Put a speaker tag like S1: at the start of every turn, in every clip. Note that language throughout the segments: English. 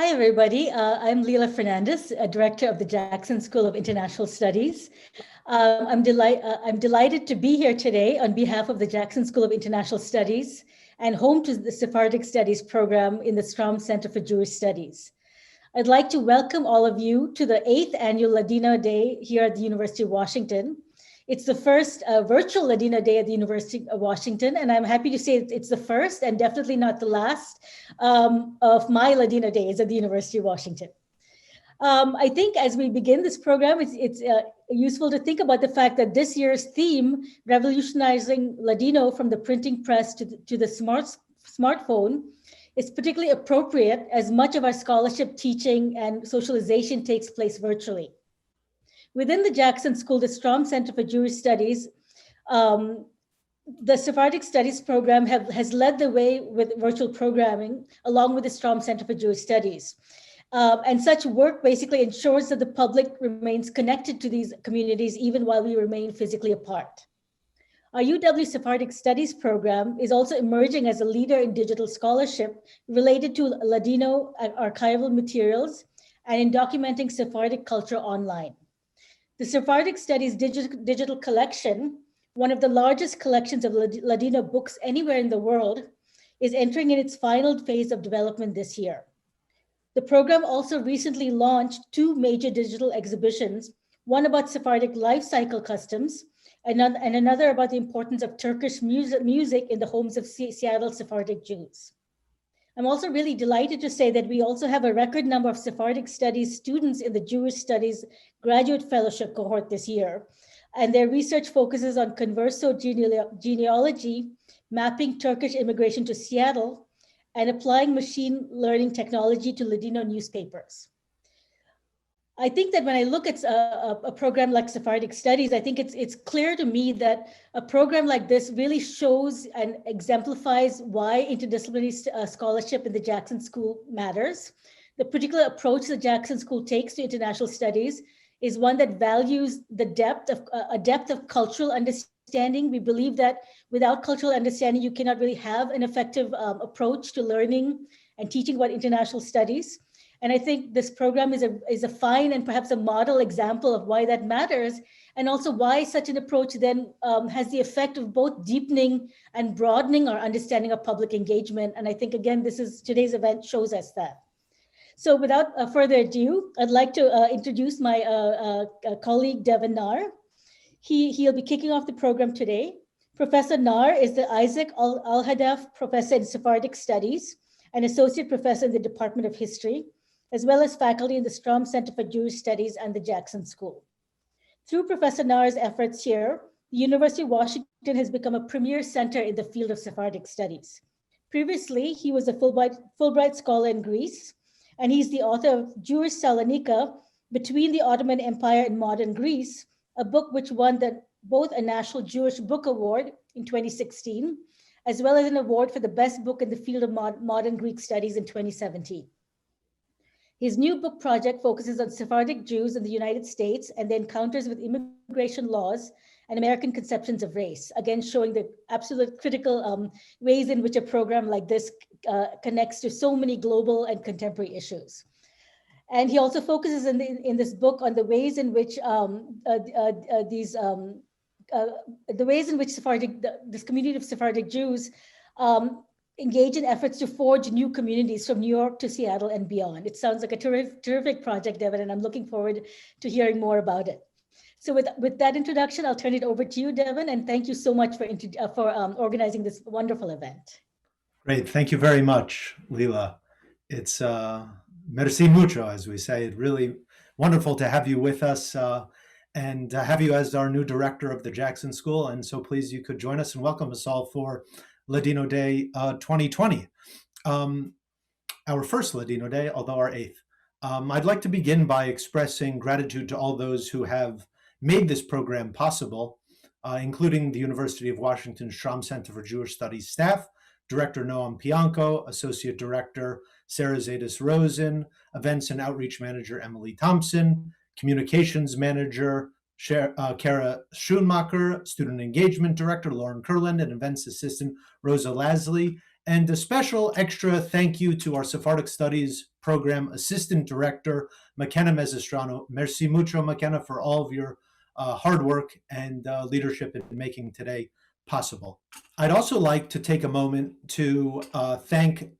S1: Hi, everybody. I'm Leela Fernandes, Director of the Jackson School of International Studies. I'm delighted to be here today on behalf of the Jackson School of International Studies and home to the Sephardic Studies program in the Stroum Center for Jewish Studies. I'd like to welcome all of you to the 8th Annual Ladino Day here at the University of Washington. It's the first virtual Ladino Day at the University of Washington, and I'm happy to say it's the first and definitely not the last of my Ladino Days at the University of Washington. I think as we begin this program, it's useful to think about the fact that this year's theme, Revolutionizing Ladino from the printing press to the smartphone, is particularly appropriate as much of our scholarship, teaching, and socialization takes place virtually. Within the Jackson School, the Stroum Center for Jewish Studies, the Sephardic Studies program has led the way with virtual programming, along with the Stroum Center for Jewish Studies. And such work basically ensures that the public remains connected to these communities even while we remain physically apart. Our UW Sephardic Studies program is also emerging as a leader in digital scholarship related to Ladino archival materials and in documenting Sephardic culture online. The Sephardic Studies digital collection, one of the largest collections of Ladino books anywhere in the world, is entering in its final phase of development this year. The program also recently launched 2 major digital exhibitions, one about Sephardic life cycle customs, and another about the importance of Turkish music in the homes of Seattle Sephardic Jews. I'm also really delighted to say that we also have a record number of Sephardic Studies students in the Jewish Studies Graduate Fellowship cohort this year, and their research focuses on converso genealogy, mapping Turkish immigration to Seattle, and applying machine learning technology to Ladino newspapers. I think that when I look at a program like Sephardic Studies, I think it's clear to me that a program like this really shows and exemplifies why interdisciplinary scholarship in the Jackson School matters. The particular approach the Jackson School takes to international studies is one that values the depth of cultural understanding. We believe that without cultural understanding, you cannot really have an effective approach to learning and teaching about international studies. And I think this program is a fine and perhaps a model example of why that matters, and also why such an approach then has the effect of both deepening and broadening our understanding of public engagement. And I think, again, today's event shows us that. So without further ado, I'd like to introduce my colleague, Devin Naar. He'll be kicking off the program today. Professor Naar is the Isaac Alhadeff Professor in Sephardic Studies and Associate Professor in the Department of History, as well as faculty in the Stroum Center for Jewish Studies and the Jackson School. Through Professor Naar's efforts here, the University of Washington has become a premier center in the field of Sephardic studies. Previously, he was a Fulbright Scholar in Greece, and he's the author of Jewish Salonika, Between the Ottoman Empire and Modern Greece, a book which won both a National Jewish Book Award in 2016, as well as an award for the best book in the field of modern Greek studies in 2017. His new book project focuses on Sephardic Jews in the United States and the encounters with immigration laws and American conceptions of race, again, showing the absolute critical ways in which a program like this connects to so many global and contemporary issues. And he also focuses in this book on the ways in which this community of Sephardic Jews engage in efforts to forge new communities from New York to Seattle and beyond. It sounds like a terrific project, Devin, and I'm looking forward to hearing more about it. So with that introduction, I'll turn it over to you, Devin, and thank you so much for organizing this wonderful event.
S2: Great, thank you very much, Leela. It's merci mucho, as we say. It's really wonderful to have you with us and have you as our new director of the Jackson School. And so pleased you could join us and welcome us all for Ladino Day 2020, our first Ladino Day, although our 8th. I'd like to begin by expressing gratitude to all those who have made this program possible, including the University of Washington Stroum Center for Jewish Studies staff, Director Noam Pianco, Associate Director Sarah Zadis Rosen, Events and Outreach Manager Emily Thompson, Communications Manager Kara Schoonmacher, Student Engagement Director Lauren Kurland, and Events Assistant Rosa Lasley, And a special extra thank you to our Sephardic Studies Program Assistant Director, McKenna Mezestrano. Merci mucho, McKenna, for all of your hard work and leadership in making today possible. I'd also like to take a moment to thank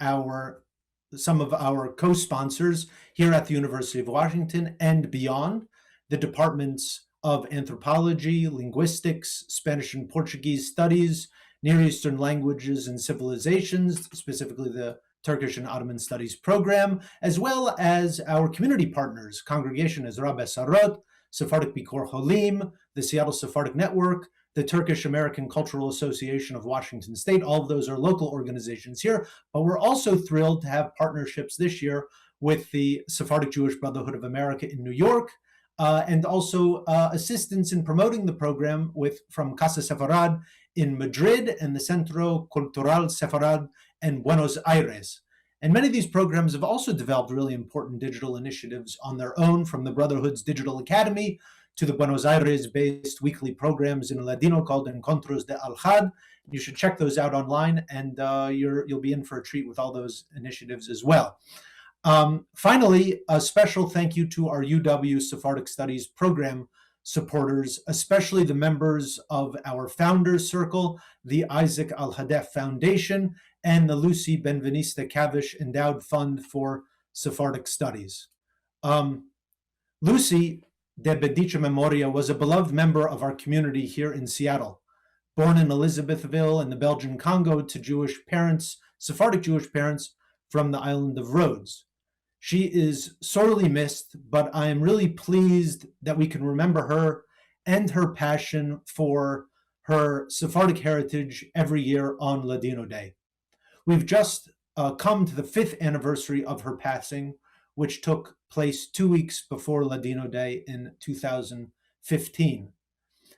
S2: some of our co-sponsors here at the University of Washington and beyond, the departments of Anthropology, Linguistics, Spanish and Portuguese Studies, Near Eastern Languages and Civilizations, specifically the Turkish and Ottoman Studies program, as well as our community partners, Congregation Ezra Besarot, Sephardic Bikor Holim, the Seattle Sephardic Network, the Turkish American Cultural Association of Washington State. All of those are local organizations here, but we're also thrilled to have partnerships this year with the Sephardic Jewish Brotherhood of America in New York, and also assistance in promoting the program from Casa Sefarad in Madrid and the Centro Cultural Sefarad in Buenos Aires. And many of these programs have also developed really important digital initiatives on their own, from the Brotherhood's Digital Academy to the Buenos Aires-based weekly programs in Ladino called Encontros de Alhad. You should check those out online, and you'll be in for a treat with all those initiatives as well. Finally, a special thank you to our UW Sephardic Studies program supporters, especially the members of our Founders Circle, the Isaac Alhadeff Foundation, and the Lucy Benveniste Cavish Endowed Fund for Sephardic Studies. Lucy, de Bedicha Memoria, was a beloved member of our community here in Seattle. Born in Elizabethville in the Belgian Congo to Jewish parents, Sephardic Jewish parents from the island of Rhodes. She is sorely missed, but I am really pleased that we can remember her and her passion for her Sephardic heritage every year on Ladino Day. We've just come to the 5th anniversary of her passing, which took place 2 weeks before Ladino Day in 2015.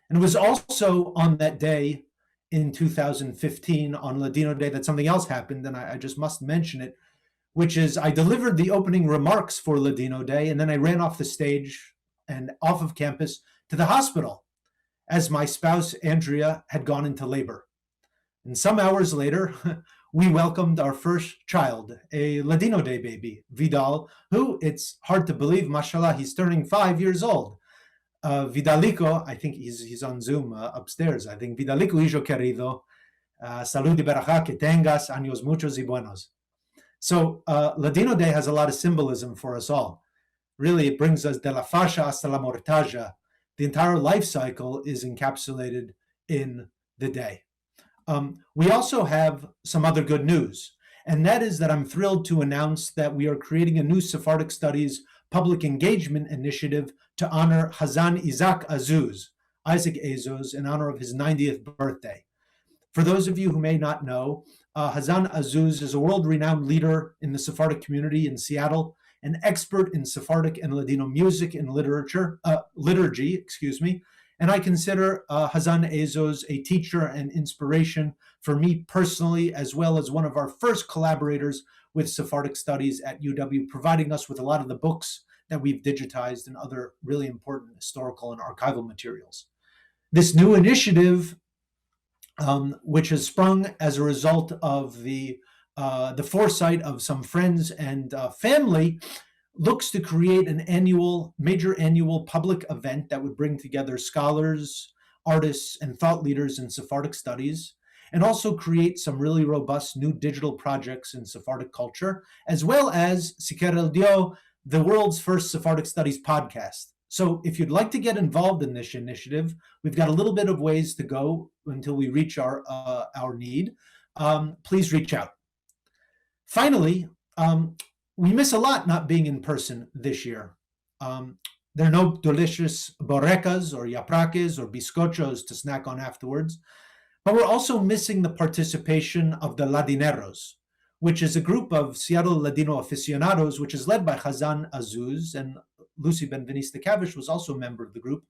S2: And it was also on that day in 2015, on Ladino Day, that something else happened, and I just must mention it, which is I delivered the opening remarks for Ladino Day, and then I ran off the stage and off of campus to the hospital as my spouse, Andrea, had gone into labor. And some hours later, we welcomed our first child, a Ladino Day baby, Vidal, who, it's hard to believe, mashallah, he's turning 5 years old. Vidalico, I think he's on Zoom upstairs, I think. Vidalico, hijo querido, salud y beraja, que tengas años muchos y buenos. So Ladino Day has a lot of symbolism for us all. Really, it brings us de la fascia hasta la mortaja. The entire life cycle is encapsulated in the day. We also have some other good news, and that is that I'm thrilled to announce that we are creating a new Sephardic Studies public engagement initiative to honor Hazzan Isaac Azuz, in honor of his 90th birthday. For those of you who may not know, Hazzan Azuz is a world-renowned leader in the Sephardic community in Seattle, an expert in Sephardic and Ladino music and liturgy, and I consider Hazzan Azuz a teacher and inspiration for me personally, as well as one of our first collaborators with Sephardic Studies at UW, providing us with a lot of the books that we've digitized and other really important historical and archival materials. This new initiative, which has sprung as a result of the foresight of some friends and family, looks to create an major annual public event that would bring together scholars, artists, and thought leaders in Sephardic studies, and also create some really robust new digital projects in Sephardic culture, as well as Siker El Dio, the world's first Sephardic studies podcast. So if you'd like to get involved in this initiative, we've got a little bit of ways to go until we reach our need. Please reach out. Finally, we miss a lot not being in person this year. There are no delicious borrecas or yapraques or bizcochos to snack on afterwards, but we're also missing the participation of the Ladineros, which is a group of Seattle Ladino aficionados, which is led by Hazzan Azuz, and Lucy Benveniste Cavish was also a member of the group.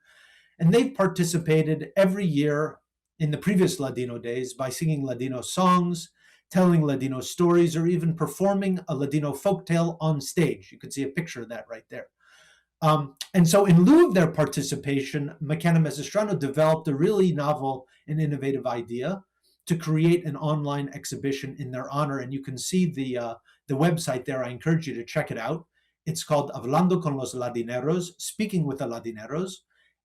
S2: And they've participated every year in the previous Ladino days by singing Ladino songs, telling Ladino stories, or even performing a Ladino folktale on stage. You can see a picture of that right there. And so in lieu of their participation, McKenna Mezestrano developed a really novel and innovative idea to create an online exhibition in their honor. And you can see the website there. I encourage you to check it out. It's called Avlando con los Ladineros, Speaking with the Ladineros.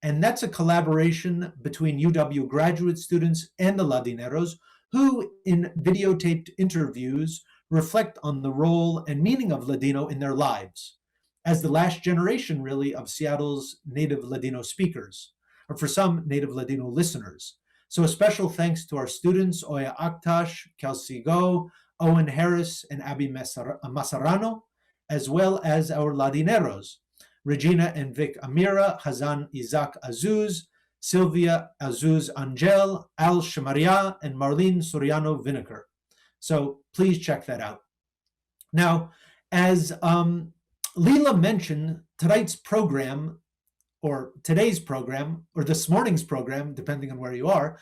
S2: And that's a collaboration between UW graduate students and the Ladineros, who in videotaped interviews reflect on the role and meaning of Ladino in their lives as the last generation, really, of Seattle's native Ladino speakers, or for some native Ladino listeners. So a special thanks to our students, Oya Aktash, Kelsey Go, Owen Harris, and Abby Masarano, as well as our Ladineros, Regina and Vic Amira, Hazzan Isaac Azuz, Sylvia Azuz Angel, Al Shamaria, and Marlene Soriano Vinegar. So please check that out. Now, as Leela mentioned, today's program, or this morning's program, depending on where you are,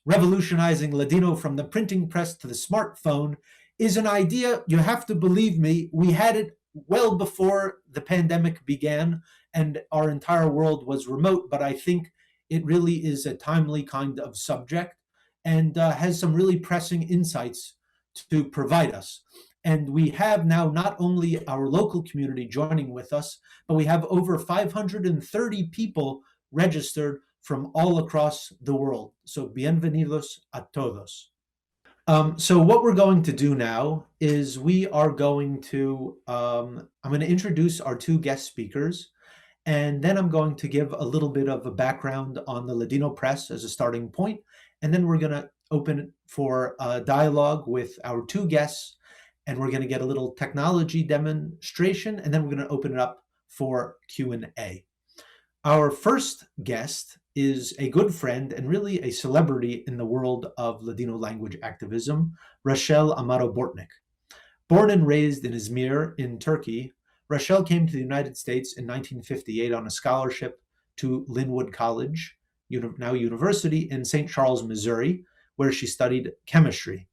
S2: Revolutionizing Ladino from the printing press to the smartphone, is an idea, you have to believe me, we had it well before the pandemic began and our entire world was remote, but I think it really is a timely kind of subject and has some really pressing insights to provide us. And we have now not only our local community joining with us, but we have over 530 people registered from all across the world. So bienvenidos a todos. So what we're going to do now is we are going to, I'm going to introduce our two guest speakers, and then I'm going to give a little bit of a background on the Ladino press as a starting point, and then we're going to open it for a dialogue with our two guests, and we're going to get a little technology demonstration, and then we're going to open it up for Q&A. Our first guest is a good friend and really a celebrity in the world of Ladino language activism, Rachel Amado Bortnick. Born and raised in Izmir in Turkey, Rachel came to the United States in 1958 on a scholarship to Linwood College, now university, in St. Charles, Missouri, where she studied chemistry.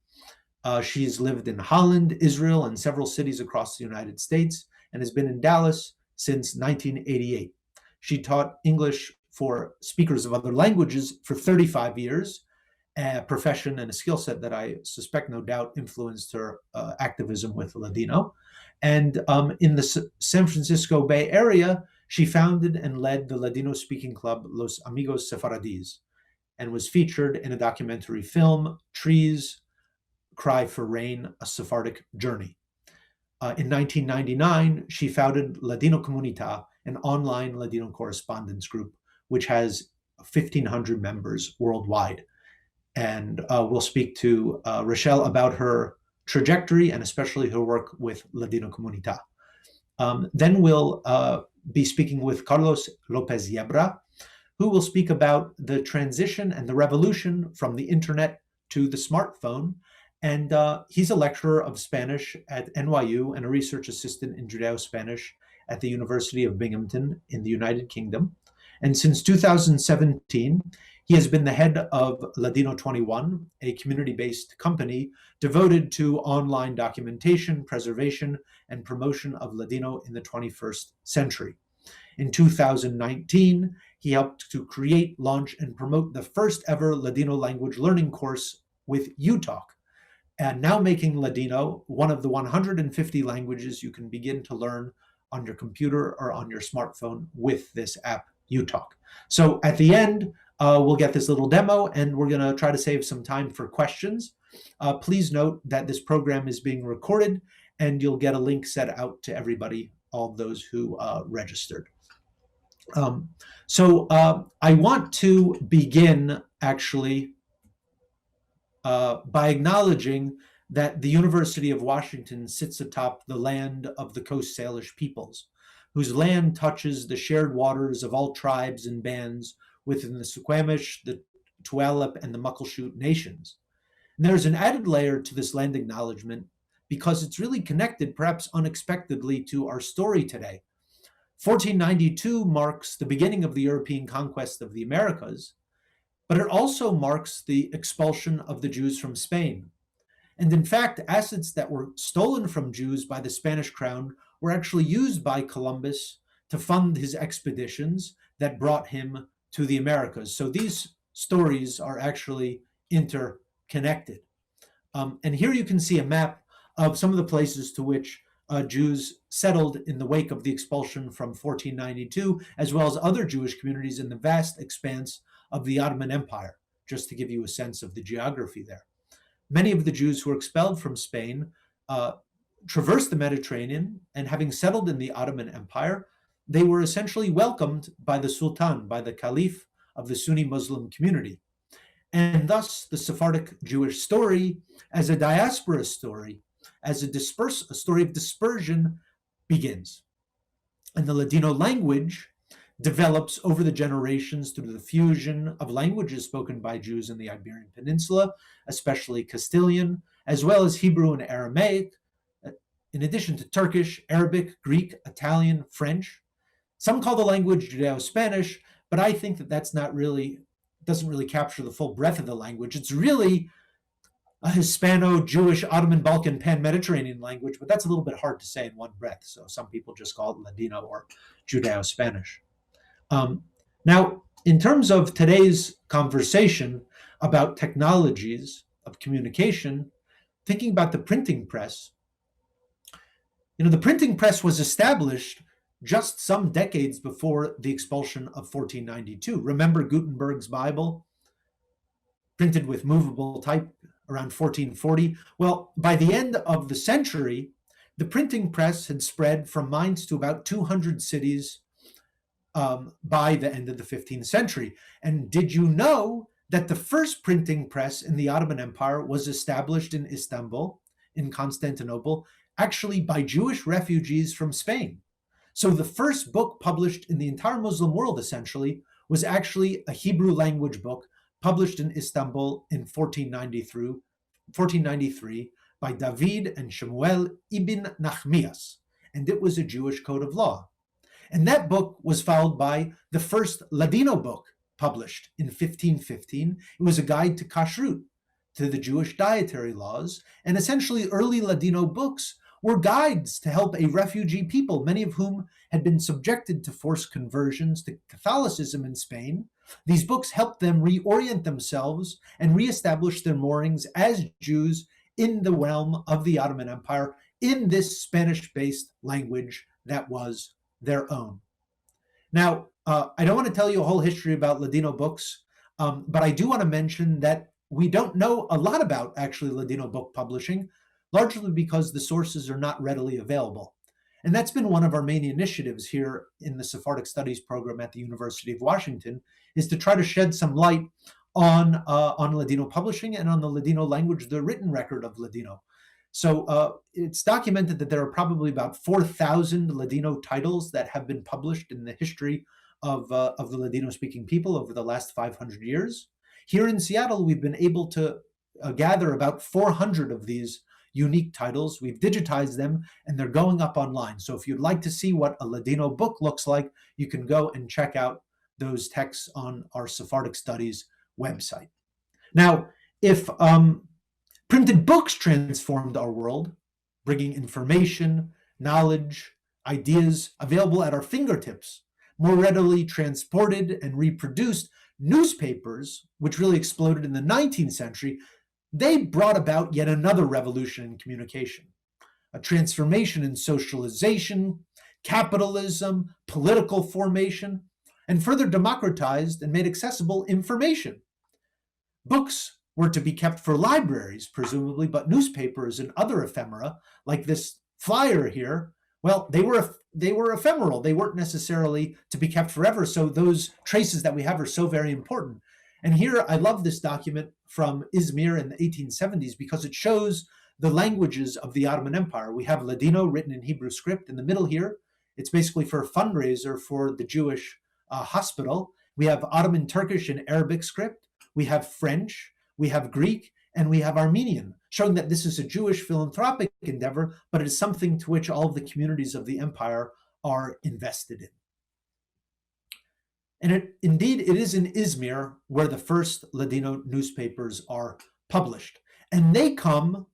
S2: She's lived in Holland, Israel, and several cities across the United States, and has been in Dallas since 1988. She taught English for speakers of other languages for 35 years, a profession and a skill set that I suspect no doubt influenced her activism with Ladino. And in the San Francisco Bay Area, she founded and led the Ladino speaking club Los Amigos Sefaradis, and was featured in a documentary film, Trees Cry for Rain, a Sephardic Journey. In 1999, she founded Ladinokomunita, an online Ladino correspondence group, which has 1,500 members worldwide. And we'll speak to Rachel about her trajectory and especially her work with Ladinokomunita. Then we'll be speaking with Carlos Yebra, who will speak about the transition and the revolution from the internet to the smartphone. And he's a lecturer of Spanish at NYU and a research assistant in Judeo-Spanish at the University of Binghamton in the United Kingdom. And since 2017, he has been the head of Ladino 21, a community-based company devoted to online documentation, preservation, and promotion of Ladino in the 21st century. In 2019, he helped to create, launch, and promote the first ever Ladino language learning course with uTalk, and now making Ladino one of the 150 languages you can begin to learn on your computer or on your smartphone with this app, uTalk. So at the end, we'll get this little demo, and we're going to try to save some time for questions. Please note that this program is being recorded, and you'll get a link sent out to everybody, all those who registered. So I want to begin, actually, by acknowledging that the University of Washington sits atop the land of the Coast Salish peoples, whose land touches the shared waters of all tribes and bands within the Suquamish, the Tulalip, and the Muckleshoot nations. And there's an added layer to this land acknowledgement because it's really connected, perhaps unexpectedly, to our story today. 1492 marks the beginning of the European conquest of the Americas, but it also marks the expulsion of the Jews from Spain. And in fact, assets that were stolen from Jews by the Spanish crown were actually used by Columbus to fund his expeditions that brought him to the Americas. So these stories are actually interconnected. connected. And here you can see a map of some of the places to which Jews settled in the wake of the expulsion from 1492, as well as other Jewish communities in the vast expanse of the Ottoman Empire, just to give you a sense of the geography there. Many of the Jews who were expelled from Spain traversed the Mediterranean, and having settled in the Ottoman Empire, they were essentially welcomed by the Sultan, by the Caliph of the Sunni Muslim community. And thus, the Sephardic Jewish story, as a diaspora story, as a story of dispersion, begins. And the Ladino language develops over the generations through the fusion of languages spoken by Jews in the Iberian Peninsula, especially Castilian, as well as Hebrew and Aramaic, in addition to Turkish, Arabic, Greek, Italian, French. Some call the language Judeo-Spanish, but I think that doesn't really capture the full breadth of the language. It's really a Hispano-Jewish, Ottoman, Balkan, Pan-Mediterranean language, but that's a little bit hard to say in one breath. So some people just call it Ladino or Judeo-Spanish. Now, in terms of today's conversation about technologies of communication, thinking about the printing press, the printing press was established just some decades before the expulsion of 1492. Remember Gutenberg's Bible, printed with movable type around 1440? Well, by the end of the century, the printing press had spread from Mainz to about 200 cities by the end of the 15th century. And did you know that the first printing press in the Ottoman Empire was established in Istanbul, in Constantinople, actually by Jewish refugees from Spain? So the first book published in the entire Muslim world, essentially, was actually a Hebrew language book published in Istanbul in 1493 by David and Shemuel ibn Nachmias, and it was a Jewish code of law. And that book was followed by the first Ladino book published in 1515. It was a guide to kashrut, to the Jewish dietary laws, and essentially early Ladino books were guides to help a refugee people, many of whom had been subjected to forced conversions to Catholicism in Spain. These books helped them reorient themselves and reestablish their moorings as Jews in the realm of the Ottoman Empire in this Spanish-based language that was their own. Now, I don't want to tell you a whole history about Ladino books, but I do want to mention that we don't know a lot about actually Ladino book publishing, largely because the sources are not readily available. And that's been one of our main initiatives here in the Sephardic Studies program at the University of Washington, is to try to shed some light on Ladino publishing and on the Ladino language, the written record of Ladino. So it's documented that there are probably about 4,000 Ladino titles that have been published in the history of the Ladino-speaking people over the last 500 years. Here in Seattle, we've been able to gather about 400 of these unique titles. We've digitized them, and they're going up online. So if you'd like to see what a Ladino book looks like, you can go and check out those texts on our Sephardic Studies website. Now, if printed books transformed our world, bringing information, knowledge, ideas available at our fingertips, more readily transported and reproduced, newspapers, which really exploded in the 19th century, they brought about yet another revolution in communication, a transformation in socialization, capitalism, political formation, and further democratized and made accessible information. Books were to be kept for libraries, presumably, but newspapers and other ephemera, like this flyer here, well, they were ephemeral. They weren't necessarily to be kept forever. So those traces that we have are so very important. And here, I love this document from Izmir in the 1870s because it shows the languages of the Ottoman Empire. We have Ladino written in Hebrew script in the middle here. It's basically for a fundraiser for the Jewish hospital. We have Ottoman Turkish and Arabic script. We have French. We have Greek. And we have Armenian, showing that this is a Jewish philanthropic endeavor, but it is something to which all of the communities of the empire are invested in. And indeed, it is in Izmir where the first Ladino newspapers are published. And they come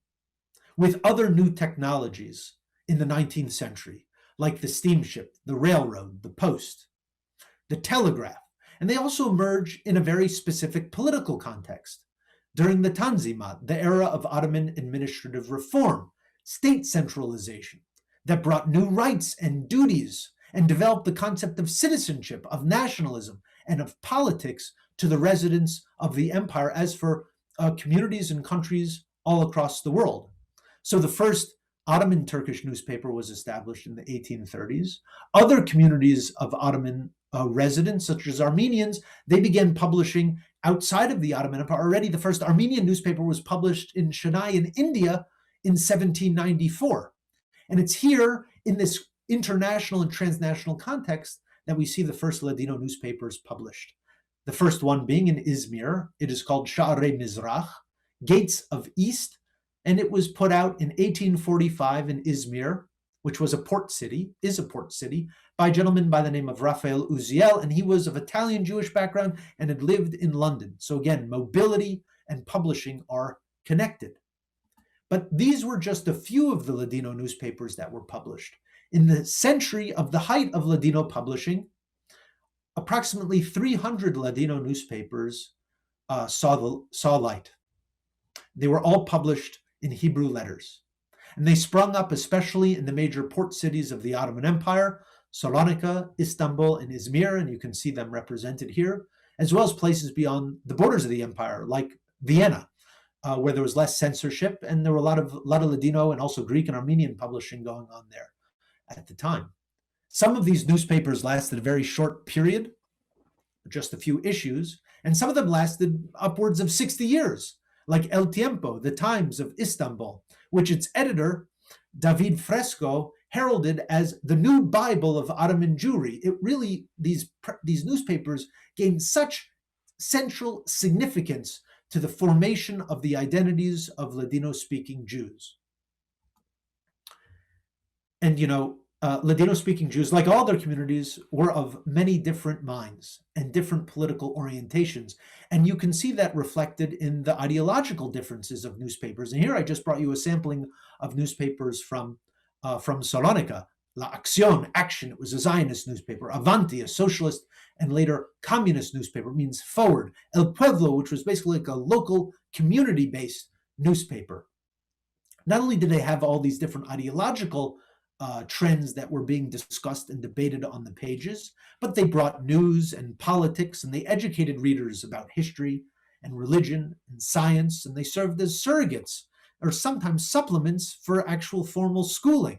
S2: with other new technologies in the 19th century, like the steamship, the railroad, the post, the telegraph. And they also emerge in a very specific political context. during the Tanzimat, the era of Ottoman administrative reform, state centralization, that brought new rights and duties and developed the concept of citizenship, of nationalism, and of politics to the residents of the empire as for communities and countries all across the world. So the first Ottoman Turkish newspaper was established in the 1830s. Other communities of Ottoman residents, such as Armenians, they began publishing outside of the Ottoman Empire. Already the first Armenian newspaper was published in Chennai in India in 1794. And it's here in this international and transnational context that we see the first Ladino newspapers published. The first one being in Izmir. It is called Sha'arei Mizrach, Gates of East, and it was put out in 1845 in Izmir, which was a port city, by a gentleman by the name of Raphael Uziel, and he was of Italian Jewish background and had lived in London. So again, mobility and publishing are connected. But these were just a few of the Ladino newspapers that were published. In the century of the height of Ladino publishing, approximately 300 Ladino newspapers saw light. They were all published in Hebrew letters. And they sprung up especially in the major port cities of the Ottoman Empire, Salonika, Istanbul, and Izmir, and you can see them represented here, as well as places beyond the borders of the empire, like Vienna, where there was less censorship, and there were a lot of Ladino and also Greek and Armenian publishing going on there at the time. Some of these newspapers lasted a very short period, just a few issues, and some of them lasted upwards of 60 years, like El Tiempo, the Times of Istanbul, which its editor, David Fresco, heralded as the new Bible of Ottoman Jewry. It really, these newspapers gained such central significance to the formation of the identities of Ladino-speaking Jews. And, Ladino-speaking Jews, like all their communities, were of many different minds and different political orientations. And you can see that reflected in the ideological differences of newspapers. And here I just brought you a sampling of newspapers from Salonika. La Acción, Action, it was a Zionist newspaper. Avanti, a socialist and later communist newspaper, means forward. El Pueblo, which was basically like a local community-based newspaper. Not only did they have all these different ideological trends that were being discussed and debated on the pages, but they brought news and politics, and they educated readers about history and religion and science, and they served as surrogates or sometimes supplements for actual formal schooling.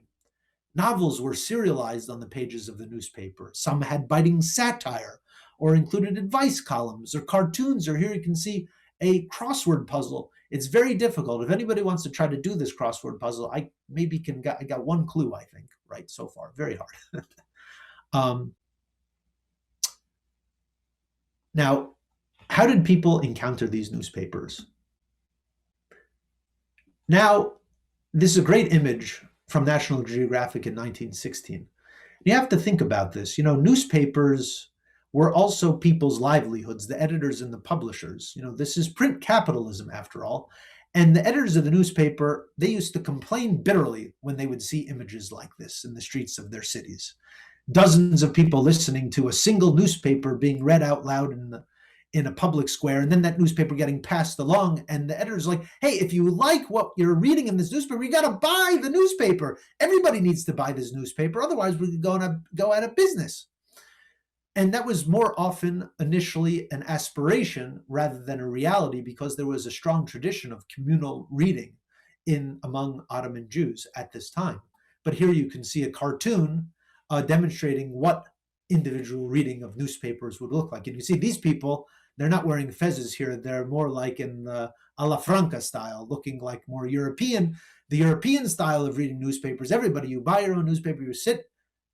S2: Novels were serialized on the pages of the newspaper. Some had biting satire or included advice columns or cartoons, or here you can see a crossword puzzle. It's very difficult. If anybody wants to try to do this crossword puzzle, I got one clue, I think, right, so far. Very hard. Now, how did people encounter these newspapers? Now, this is a great image from National Geographic in 1916. You have to think about this. Newspapers were also people's livelihoods, the editors and the publishers. This is print capitalism, after all. And the editors of the newspaper, they used to complain bitterly when they would see images like this in the streets of their cities. Dozens of people listening to a single newspaper being read out loud in a public square, and then that newspaper getting passed along, and the editor's like, hey, if you like what you're reading in this newspaper, you got to buy the newspaper. Everybody needs to buy this newspaper, otherwise we could go out of business. And that was more often initially an aspiration rather than a reality, because there was a strong tradition of communal reading among Ottoman Jews at this time. But here you can see a cartoon demonstrating what individual reading of newspapers would look like. And you see these people, they're not wearing fezzes here. They're more like in the alla franca style, looking like more European. The European style of reading newspapers, you buy your own newspaper, you sit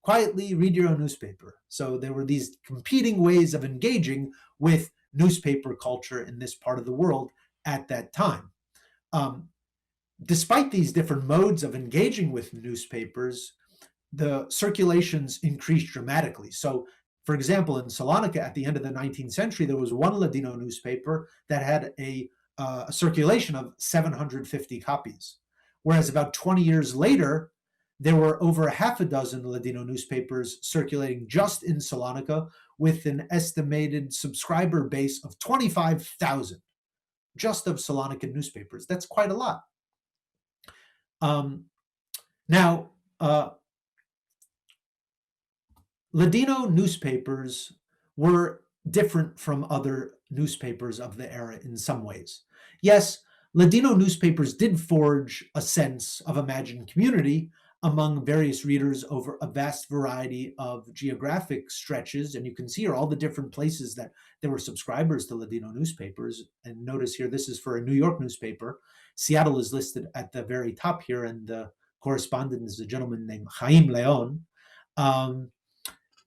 S2: quietly, read your own newspaper. So there were these competing ways of engaging with newspaper culture in this part of the world at that time. Despite these different modes of engaging with newspapers, the circulations increased dramatically. So, for example, in Salonika at the end of the 19th century, there was one Ladino newspaper that had a circulation of 750 copies. Whereas about 20 years later, there were over half a dozen Ladino newspapers circulating just in Salonika with an estimated subscriber base of 25,000. just of Salonican newspapers. That's quite a lot. Now, Ladino newspapers were different from other newspapers of the era in some ways. Yes, Ladino newspapers did forge a sense of imagined community among various readers over a vast variety of geographic stretches. And you can see here all the different places that there were subscribers to Ladino newspapers. And notice here, this is for a New York newspaper. Seattle is listed at the very top here, and the correspondent is a gentleman named Chaim Leon.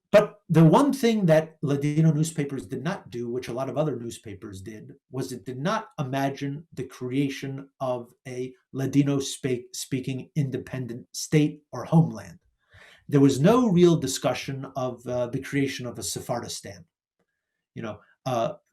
S2: But the one thing that Ladino newspapers did not do, which a lot of other newspapers did, was it did not imagine the creation of a Ladino speaking independent state or homeland. There was no real discussion of the creation of a Sephardistan.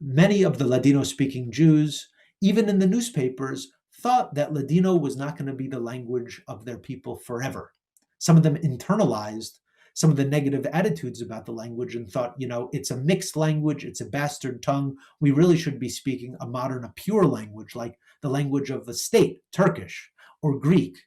S2: Many of the Ladino speaking Jews, even in the newspapers, thought that Ladino was not going to be the language of their people forever. Some of them internalized some of the negative attitudes about the language and thought, it's a mixed language, it's a bastard tongue. We really should be speaking a modern, a pure language, like the language of the state, Turkish, or Greek,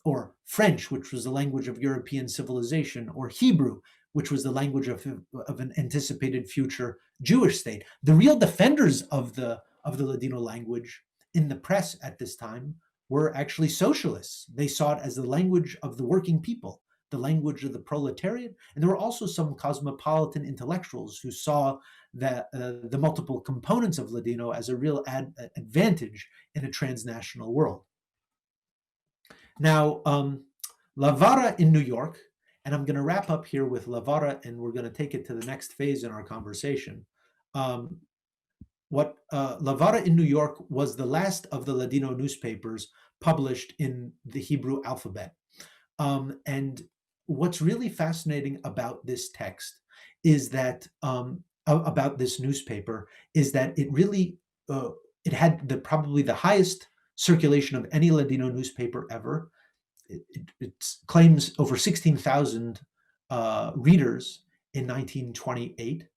S2: or French, which was the language of European civilization, or Hebrew, which was the language of an anticipated future Jewish state. The real defenders of the Ladino language in the press at this time were actually socialists. They saw it as the language of the working people, the language of the proletariat. And there were also some cosmopolitan intellectuals who saw that the multiple components of Ladino as a real advantage in a transnational world. Now, Lavara in New York, and I'm going to wrap up here with Lavara, and we're going to take it to the next phase in our conversation. Lavara in New York was the last of the Ladino newspapers published in the Hebrew alphabet. And what's really fascinating about this text is that, about this newspaper, is that it really, it had probably the highest circulation of any Ladino newspaper ever. It claims over 16,000 readers in 1928.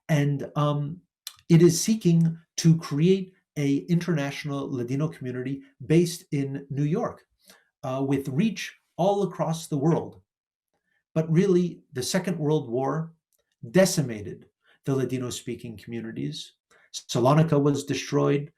S2: And it is seeking to create an international Ladino community based in New York, with reach all across the world. But really, the Second World War decimated the Ladino-speaking communities. Salonika was destroyed,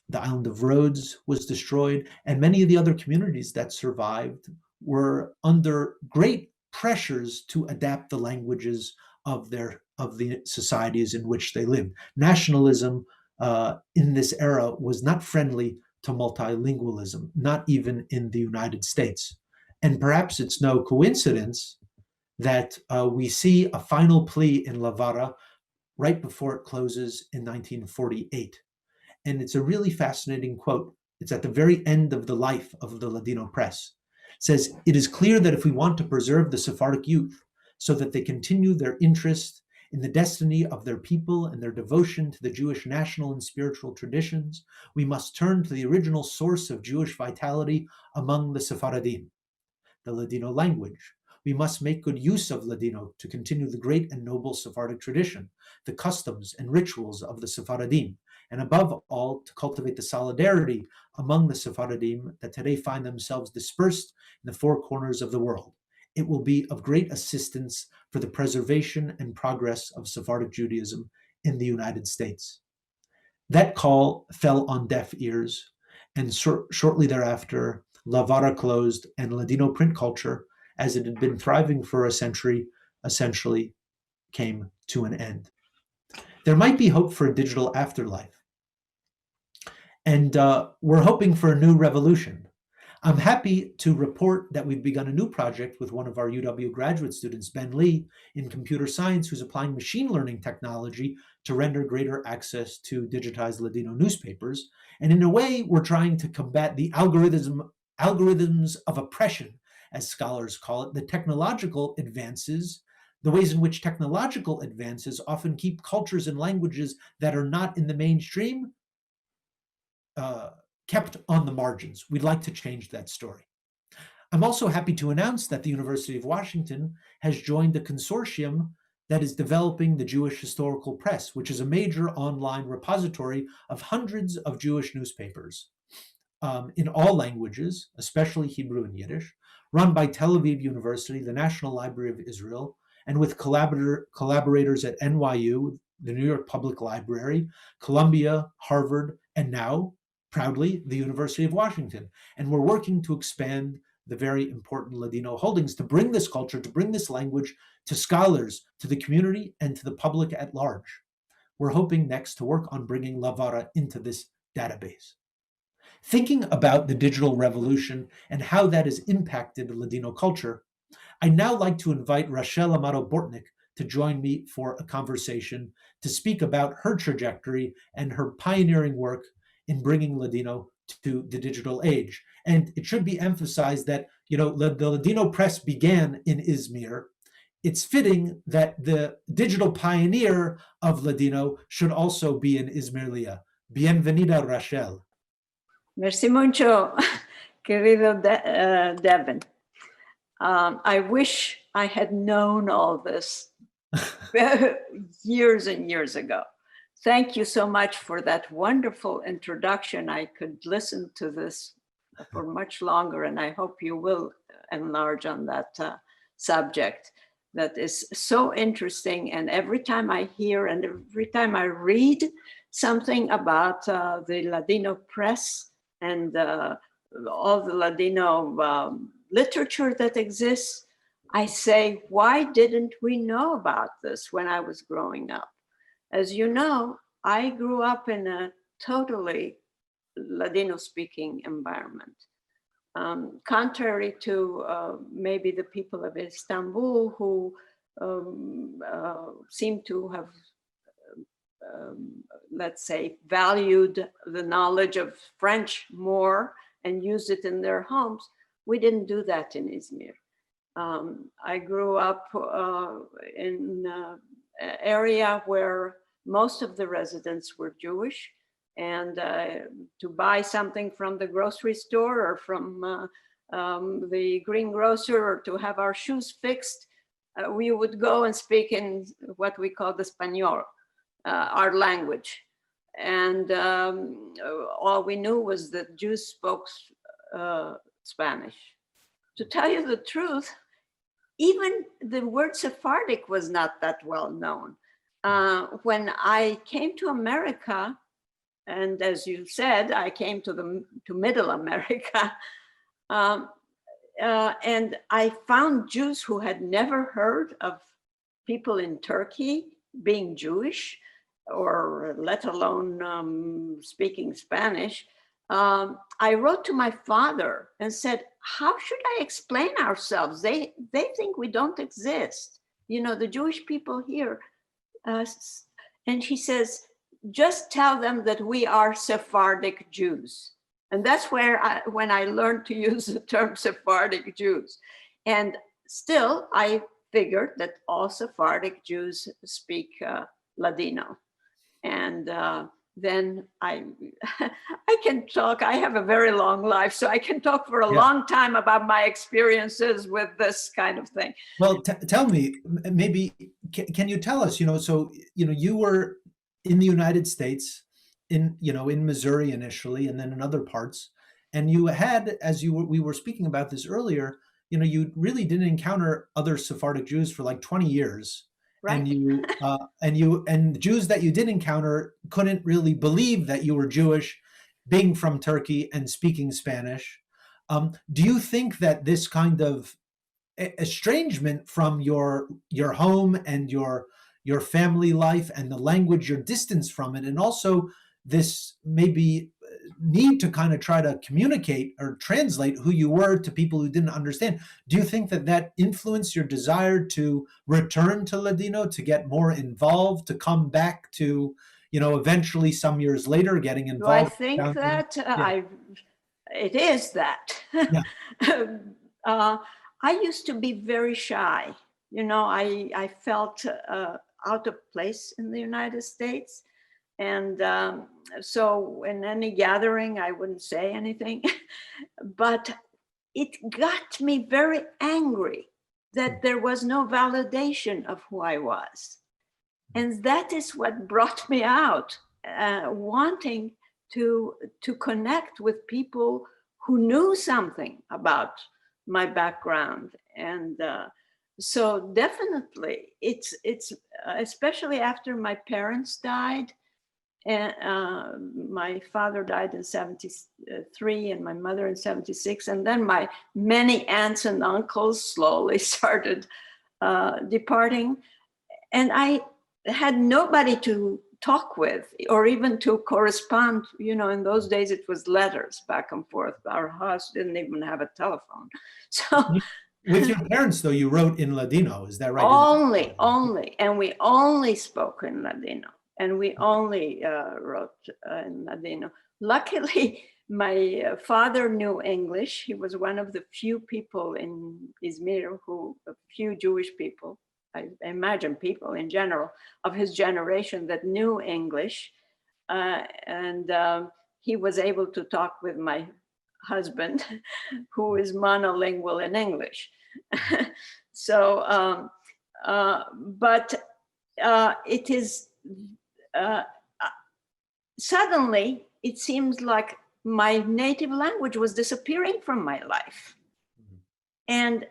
S2: the island of Rhodes was destroyed, and many of the other communities that survived were under great pressures to adapt the languages of the societies in which they lived. Nationalism in this era was not friendly to multilingualism, not even in the United States. And perhaps it's no coincidence that we see a final plea in Lavara right before it closes in 1948. And it's a really fascinating quote. It's at the very end of the life of the Ladino press. It says, "It is clear that if we want to preserve the Sephardic youth so that they continue their interest in the destiny of their people and their devotion to the Jewish national and spiritual traditions, we must turn to the original source of Jewish vitality among the Sephardim, the Ladino language. We must make good use of Ladino to continue the great and noble Sephardic tradition, the customs and rituals of the Sephardim, and above all, to cultivate the solidarity among the Sephardim that today find themselves dispersed in the four corners of the world. It will be of great assistance for the preservation and progress of Sephardic Judaism in the United States." That call fell on deaf ears, and shortly thereafter, Lavara closed, and Ladino print culture, as it had been thriving for a century, essentially came to an end. There might be hope for a digital afterlife. And we're hoping for a new revolution. I'm happy to report that we've begun a new project with one of our UW graduate students, Ben E, in computer science, who's applying machine learning technology to render greater access to digitized Ladino newspapers. And in a way, we're trying to combat the algorithms of oppression, as scholars call it, the technological advances, the ways in which technological advances often keep cultures and languages that are not in the mainstream kept on the margins. We'd like to change that story. I'm also happy to announce that the University of Washington has joined a consortium that is developing the Jewish Historical Press, which is a major online repository of hundreds of Jewish newspapers in all languages, especially Hebrew and Yiddish, run by Tel Aviv University, the National Library of Israel, and with collaborators at NYU, the New York Public Library, Columbia, Harvard, and now, proudly, the University of Washington. And we're working to expand the very important Ladino holdings to bring this culture, to bring this language to scholars, to the community, and to the public at large. We're hoping next to work on bringing Lavara into this database. Thinking about the digital revolution and how that has impacted Ladino culture, I'd now like to invite Rachel Amado Bortnick to join me for a conversation to speak about her trajectory and her pioneering work in bringing Ladino to the digital age. And it should be emphasized that, the Ladino press began in Izmir. It's fitting that the digital pioneer of Ladino should also be in Izmir, Leela. Bienvenida, Rachel.
S3: Merci mucho, querido Devin. I wish I had known all this years and years ago. Thank you so much for that wonderful introduction. I could listen to this for much longer, and I hope you will enlarge on that subject. That is so interesting. And every time I hear and every time I read something about the Ladino press and all the Ladino literature that exists, I say, why didn't we know about this when I was growing up? As you know, I grew up in a totally Ladino-speaking environment. Contrary to maybe the people of Istanbul who seem to have, let's say, valued the knowledge of French more and used it in their homes, we didn't do that in Izmir. I grew up in an area where most of the residents were Jewish, and to buy something from the grocery store or from the greengrocer or to have our shoes fixed, we would go and speak in what we call the Espanol, our language. And all we knew was that Jews spoke Spanish. To tell you the truth, even the word Sephardic was not that well known. When I came to America, and as you said, I came to Middle America, and I found Jews who had never heard of people in Turkey being Jewish, or let alone speaking Spanish. I wrote to my father and said, how should I explain ourselves? They think we don't exist. The Jewish people here. And he says, just tell them that we are Sephardic Jews. And that's where when I learned to use the term Sephardic Jews. And still, I figured that all Sephardic Jews speak Ladino. And then I can talk. I have a very long life, so I can talk for a long time about my experiences with this kind of thing.
S2: Well, tell me, maybe, can you tell us, so, you were in the United States, in Missouri initially, and then in other parts, and you had, as we were speaking about this earlier, you really didn't encounter other Sephardic Jews for like 20 years. Right. And the Jews that you did encounter couldn't really believe that you were Jewish, being from Turkey and speaking Spanish. Do you think that this kind of estrangement from your home and your family life and the language, your distance from it, and also this maybe need to kind of try to communicate or translate who you were to people who didn't understand. Do you think that influenced your desire to return to Ladino, to get more involved, to come back to, eventually some years later getting involved?
S3: I think that it is that. Yeah. I used to be very shy. I felt out of place in the United States. And so in any gathering, I wouldn't say anything, but it got me very angry that there was no validation of who I was. And that is what brought me out, wanting to connect with people who knew something about my background. And so definitely it's especially after my parents died, and my father died in 73 and my mother in 76. And then my many aunts and uncles slowly started departing. And I had nobody to talk with or even to correspond. You know, in those days it was letters back and forth. Our house didn't even have a telephone. So
S2: with your parents, though, you wrote in Ladino, is that right?
S3: Only, and we only spoke in Ladino, and we only wrote in Ladino. Luckily, my father knew English. He was one of the few people in Izmir a few Jewish people, I imagine people in general, of his generation that knew English. And he was able to talk with my husband, who is monolingual in English. So, but it is, suddenly it seems like my native language was disappearing from my life. And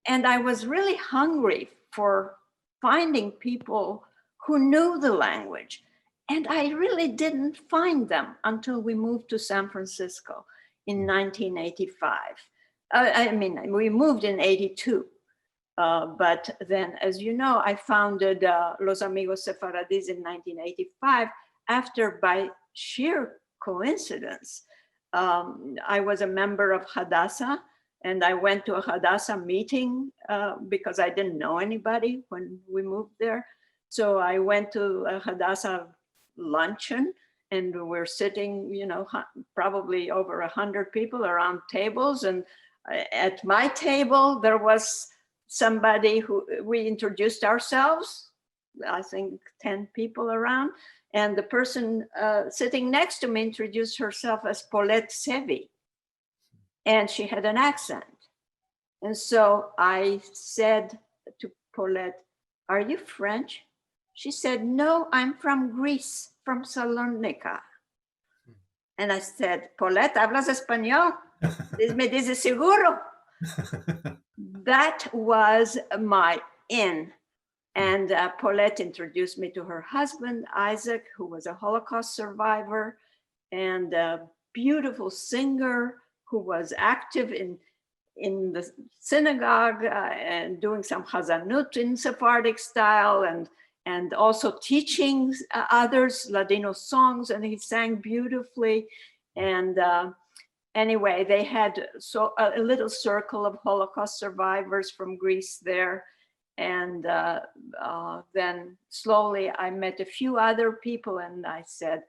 S3: I was really hungry for finding people who knew the language. And I really didn't find them until we moved to San Francisco in 1985. I mean, we moved in 82. But then, as you know, I founded Los Amigos Sefaradis in 1985 after, by sheer coincidence, I was a member of Hadassah, and I went to a Hadassah meeting because I didn't know anybody when we moved there. So I went to a Hadassah luncheon, and we're sitting, you know, probably over 100 people around tables. And at my table, there was somebody who we introduced ourselves, I think 10 people around. And the person sitting next to me introduced herself as Paulette Sevi. And she had an accent. And so I said to Paulette, "Are you French?" She said, "No, I'm from Greece, from Salonika." And I said, "Paulette, ¿hablas español?" Me dice, "Seguro." That was my in. And Paulette introduced me to her husband, Isaac, who was a Holocaust survivor and a beautiful singer who was active in the synagogue and doing some Hazzanut in Sephardic style, and also teaching others Ladino songs, and he sang beautifully. And anyway, they had a little circle of Holocaust survivors from Greece there. And then slowly I met a few other people, and I said,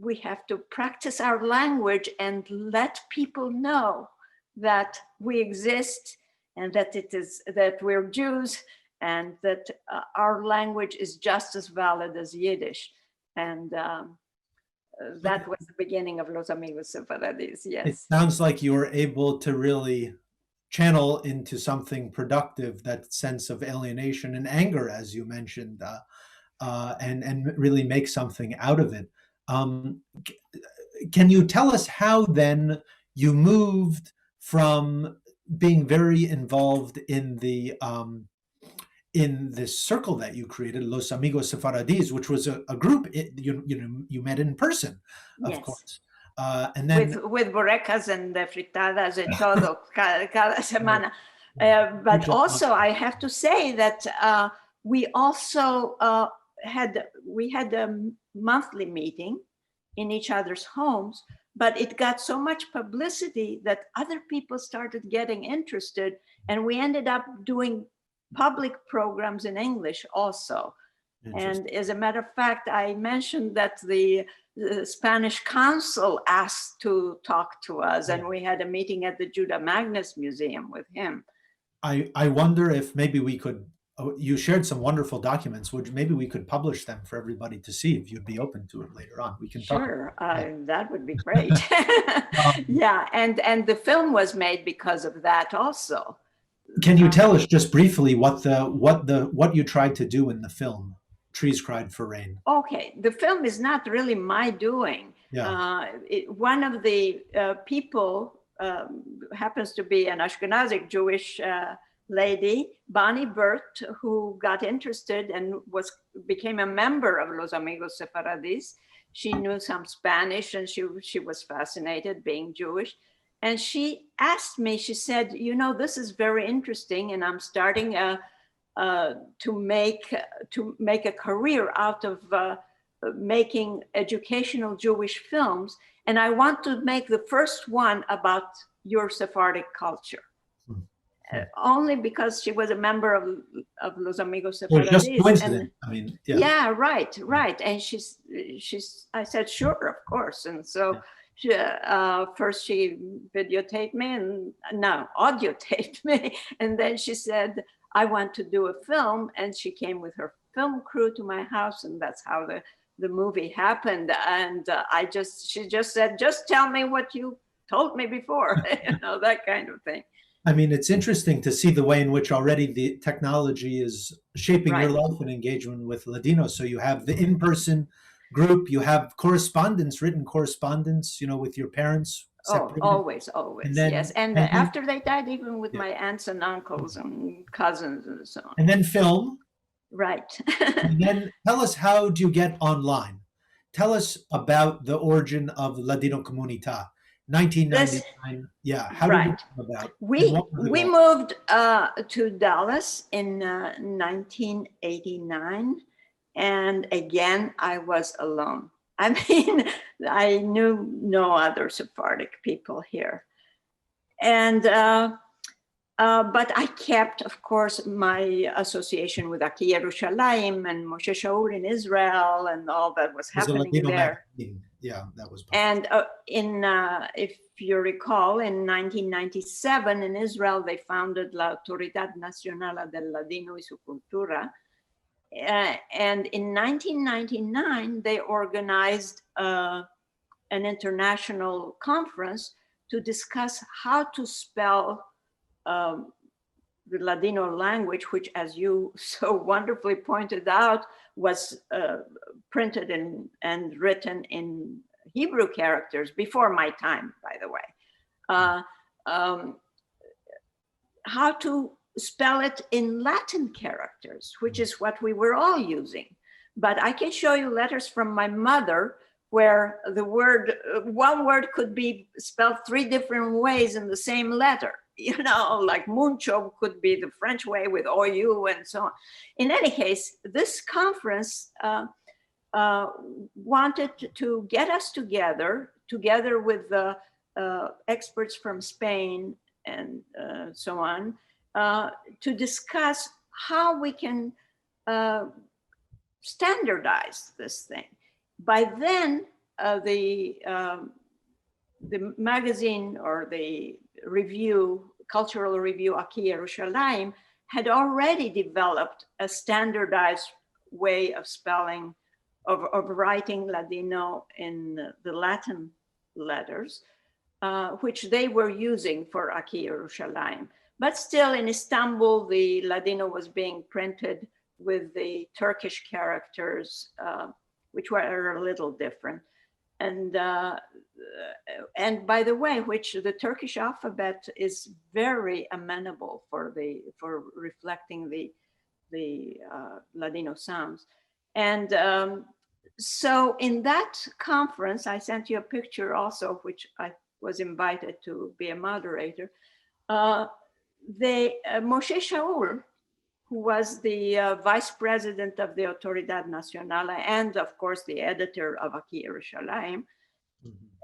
S3: we have to practice our language and let people know that we exist and that that we're Jews, and that our language is just as valid as Yiddish. And that was the beginning of Los Amigos Sefaradis, yes.
S2: It sounds like you were able to really channel into something productive, that sense of alienation and anger, as you mentioned, and really make something out of it. Can you tell us how then you moved from being very involved in this circle that you created, Los Amigos Sefaradis, which was a group you met in person, of course. And then
S3: with burecas and fritadas and todo cada semana. But also I have to say that we also had a monthly meeting in each other's homes, but it got so much publicity that other people started getting interested, and we ended up doing public programs in English also. And as a matter of fact, I mentioned that the Spanish consul asked to talk to us, and we had a meeting at the Judah Magnus Museum with him.
S2: I wonder if maybe we could, you shared some wonderful documents, which maybe we could publish them for everybody to see, if you'd be open to it later on. We can talk.
S3: Sure, that would be great. Yeah, and the film was made because of that also.
S2: Can you tell us just briefly what you tried to do in the film, Trees Cried for Rain?
S3: Okay, the film is not really my doing.
S2: Yeah.
S3: One of the people happens to be an Ashkenazic Jewish lady, Bonnie Burt, who got interested and became a member of Los Amigos Separadis. She knew some Spanish and she was fascinated being Jewish. And she asked me, she said, you know, this is very interesting, and I'm starting to make a career out of making educational Jewish films, and I want to make the first one about your Sephardic culture. Only because she was a member of Los Amigos Separadis.
S2: Just coincidence. I mean,
S3: yeah, right. And I said, sure, of course. And so first she videotaped me and no, audio taped me. And then she said, I want to do a film. And she came with her film crew to my house, and that's how the movie happened. And she just said, just tell me what you told me before, you know, that kind of thing.
S2: I mean, it's interesting to see the way in which already the technology is shaping your life and engagement with Ladinos. So you have the in-person group, you have written correspondence, you know, with your parents.
S3: Separated. Always, yes. And after they died, even with my aunts and uncles and cousins and so on.
S2: And then film.
S3: Right.
S2: And then tell us, how do you get online? Tell us about the origin of Ladinokomunita. 1999. How did it come about?
S3: We moved to Dallas in 1989, and again I was alone. I mean, I knew no other Sephardic people here, and but I kept, of course, my association with Aki Yerushalayim and Moshe Shaul in Israel and all that was happening there.
S2: Magazine. Yeah, that was.
S3: And if you recall, in 1997 in Israel, they founded La Autoridad Nacional del Ladino y su Cultura. And in 1999, they organized an international conference to discuss how to spell the Ladino language, which, as you so wonderfully pointed out, was printed and written in Hebrew characters before my time, by the way. How to spell it in Latin characters, which is what we were all using. But I can show you letters from my mother where one word could be spelled 3 different ways in the same letter. You know, like Muncho could be the French way with OU and so on. In any case, this conference wanted to get us together with the experts from Spain and so on, to discuss how we can standardize this thing. By then, the magazine or the cultural review, Aki Yerushalayim, had already developed a standardized way of spelling, of writing Ladino in the Latin letters, which they were using for Aki Yerushalayim. But still in Istanbul, the Ladino was being printed with the Turkish characters, which were a little different. And by the way, which the Turkish alphabet is very amenable for reflecting the Ladino sounds. And so in that conference, I sent you a picture also, which I was invited to be a moderator. Moshe Shaul, who was the vice president of the Autoridad Nacional and of course the editor of Aki Yerushalayim,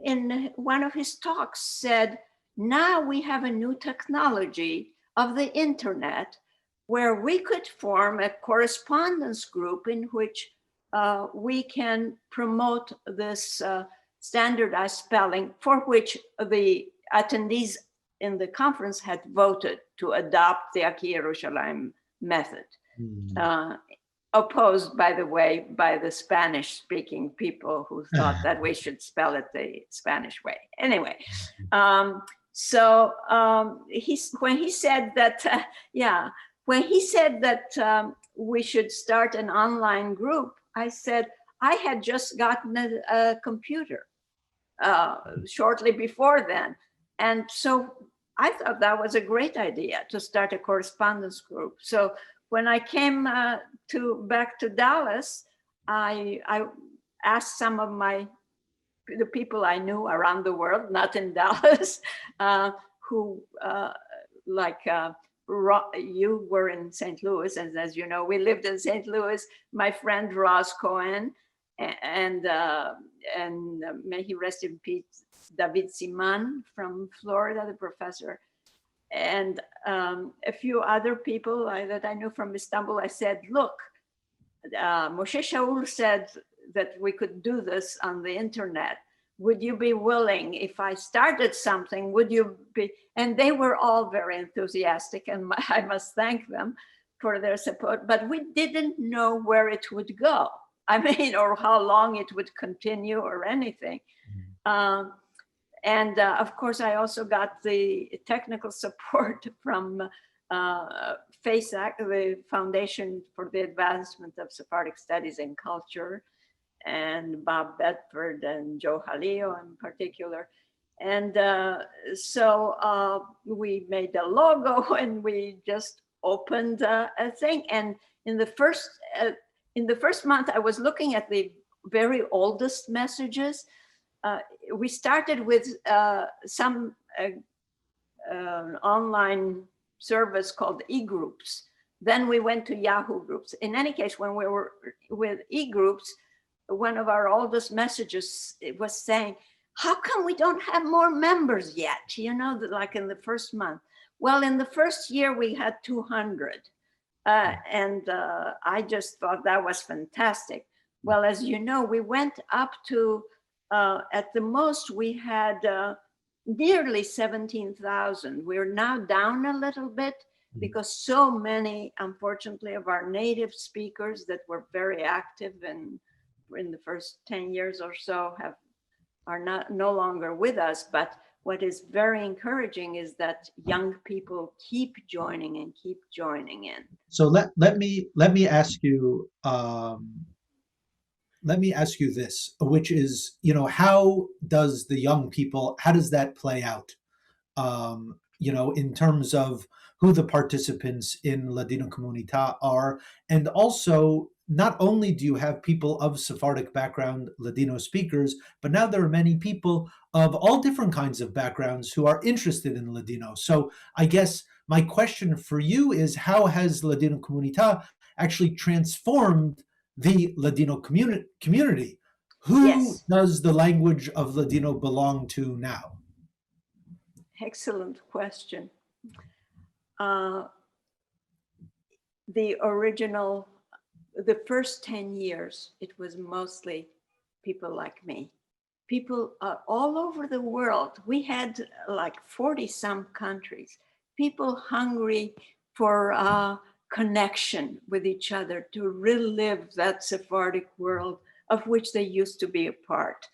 S3: in one of his talks said, now we have a new technology of the internet where we could form a correspondence group in which we can promote this standardized spelling, for which the attendees in the conference had voted to adopt the Aki Yerushalayim method, opposed, by the way, by the Spanish-speaking people who thought that we should spell it the Spanish way. Anyway, So when he said that, when he said that we should start an online group, I said, I had just gotten a computer shortly before then. And so I thought that was a great idea to start a correspondence group. So when I came back to Dallas, I asked some of the people I knew around the world, not in Dallas, who you were in St. Louis, and as you know, we lived in St. Louis. My friend Ross Cohen, and may he rest in peace, David Siman from Florida, the professor, and a few other people that I knew from Istanbul. I said, look, Moshe Shaul said that we could do this on the internet. Would you be willing, if I started something, would you be? And they were all very enthusiastic, and I must thank them for their support, but we didn't know where it would go. I mean, or how long it would continue or anything. Of course, I also got the technical support from FASAC, the Foundation for the Advancement of Sephardic Studies and Culture, and Bob Bedford and Joe Halio in particular. And so we made a logo and we just opened a thing. And in the first month, I was looking at the very oldest messages. We started with some online service called e-groups. Then we went to Yahoo groups. In any case, when we were with e-groups, one of our oldest messages was saying, how come we don't have more members yet? You know, like in the first month. Well, in the first year, we had 200. And I just thought that was fantastic. Well, as you know, we went up to, at the most, we had nearly 17,000. We're now down a little bit because so many, unfortunately, of our native speakers that were very active in the first 10 years or so are no longer with us. But what is very encouraging is that young people keep joining and keep joining in.
S2: So let me ask you this, which is, you know, how does that play out? You know, in terms of who the participants in Ladinokomunita are, and also not only do you have people of Sephardic background, Ladino speakers, but now there are many people of all different kinds of backgrounds who are interested in Ladino. So I guess my question for you is, how has Ladinokomunita actually transformed the Ladino community? Who does the language of Ladino belong to now?
S3: Excellent question. The first 10 years, it was mostly people like me. People all over the world. We had like 40 some countries. People hungry for connection with each other, to relive that Sephardic world of which they used to be a part.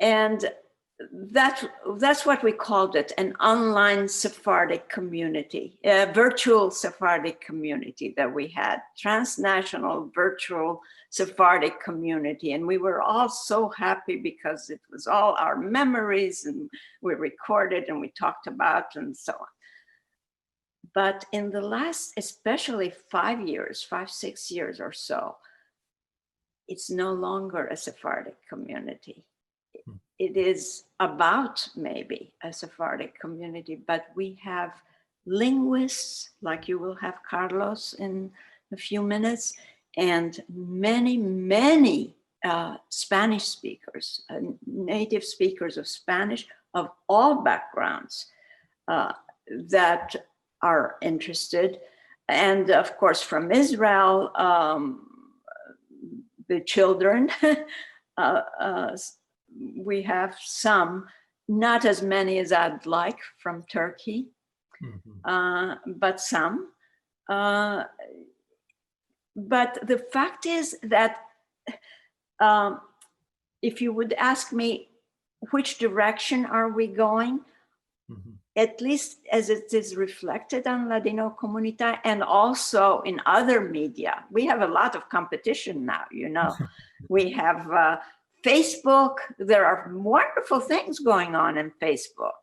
S3: And that's what we called it, an online Sephardic community, a virtual Sephardic community that we had, transnational virtual Sephardic community. And we were all so happy because it was all our memories, and we recorded and we talked about and so on. But in the last, especially 5 years, 6 years or so, it's no longer a Sephardic community. It is about maybe a Sephardic community, but we have linguists, like you will have Carlos in a few minutes, and many, many Spanish speakers, native speakers of Spanish of all backgrounds that are interested. And of course, from Israel, the children, we have some, not as many as I'd like, from Turkey, but some. But the fact is that if you would ask me, which direction are we going? At least as it is reflected on Ladinokomunita and also in other media. We have a lot of competition now, you know. We have Facebook. There are wonderful things going on in Facebook.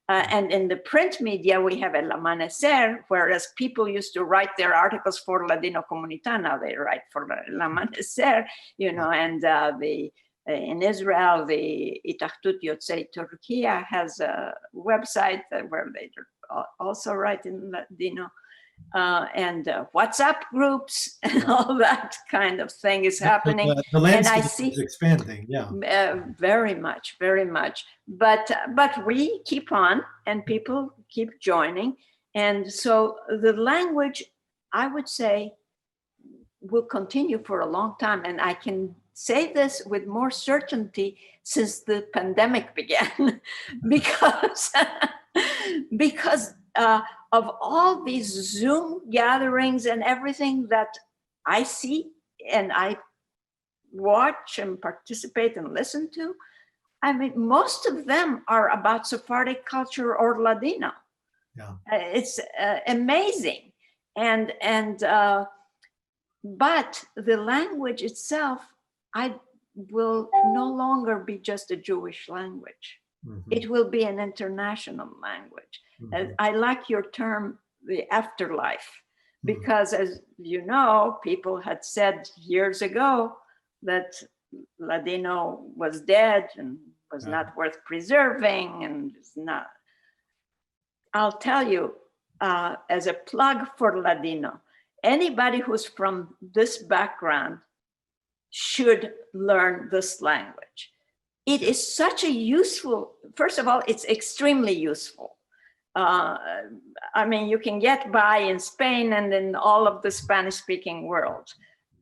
S3: And in the print media, we have El Amanecer, whereas people used to write their articles for Ladinokomunita, now they write for El Amanecer, you know, and in Israel, the Itahtut Yotzei Turkey has a website where they also write in Ladino, and WhatsApp groups and all that kind of thing is happening.
S2: The landscape
S3: and I see
S2: is expanding, yeah.
S3: Very much, very much. But we keep on, and people keep joining, and so the language, I would say, will continue for a long time, and I can say this with more certainty since the pandemic began, because of all these Zoom gatherings and everything that I see and I watch and participate and listen to. I mean, most of them are about Sephardic culture or Ladino.
S2: Yeah.
S3: It's amazing, but the language itself, I will no longer be just a Jewish language. It will be an international language. I like your term, the afterlife, because as you know, people had said years ago that Ladino was dead and was not worth preserving and is not. I'll tell you, as a plug for Ladino, anybody who's from this background should learn this language. It is such a useful, first of all, it's extremely useful. I mean, you can get by in Spain and in all of the Spanish-speaking world.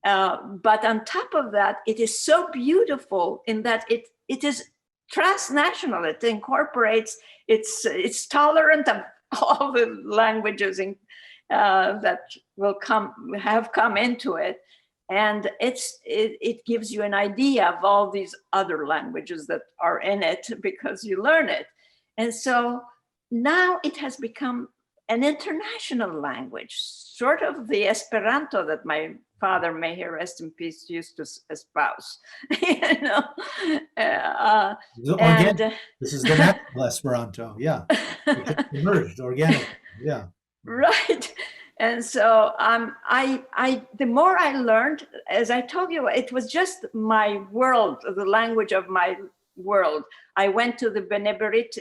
S3: But on top of that, it is so beautiful in that it is transnational. It incorporates, it's tolerant of all the languages that will have come into it. And it gives you an idea of all these other languages that are in it because you learn it. And so now it has become an international language, sort of the Esperanto that my father, may he rest in peace, used to espouse. You know,
S2: this is the natural Esperanto, yeah. It emerged organically, yeah.
S3: Right. And so the more I learned, as I told you, it was just my world, the language of my world. I went to the Bene Berit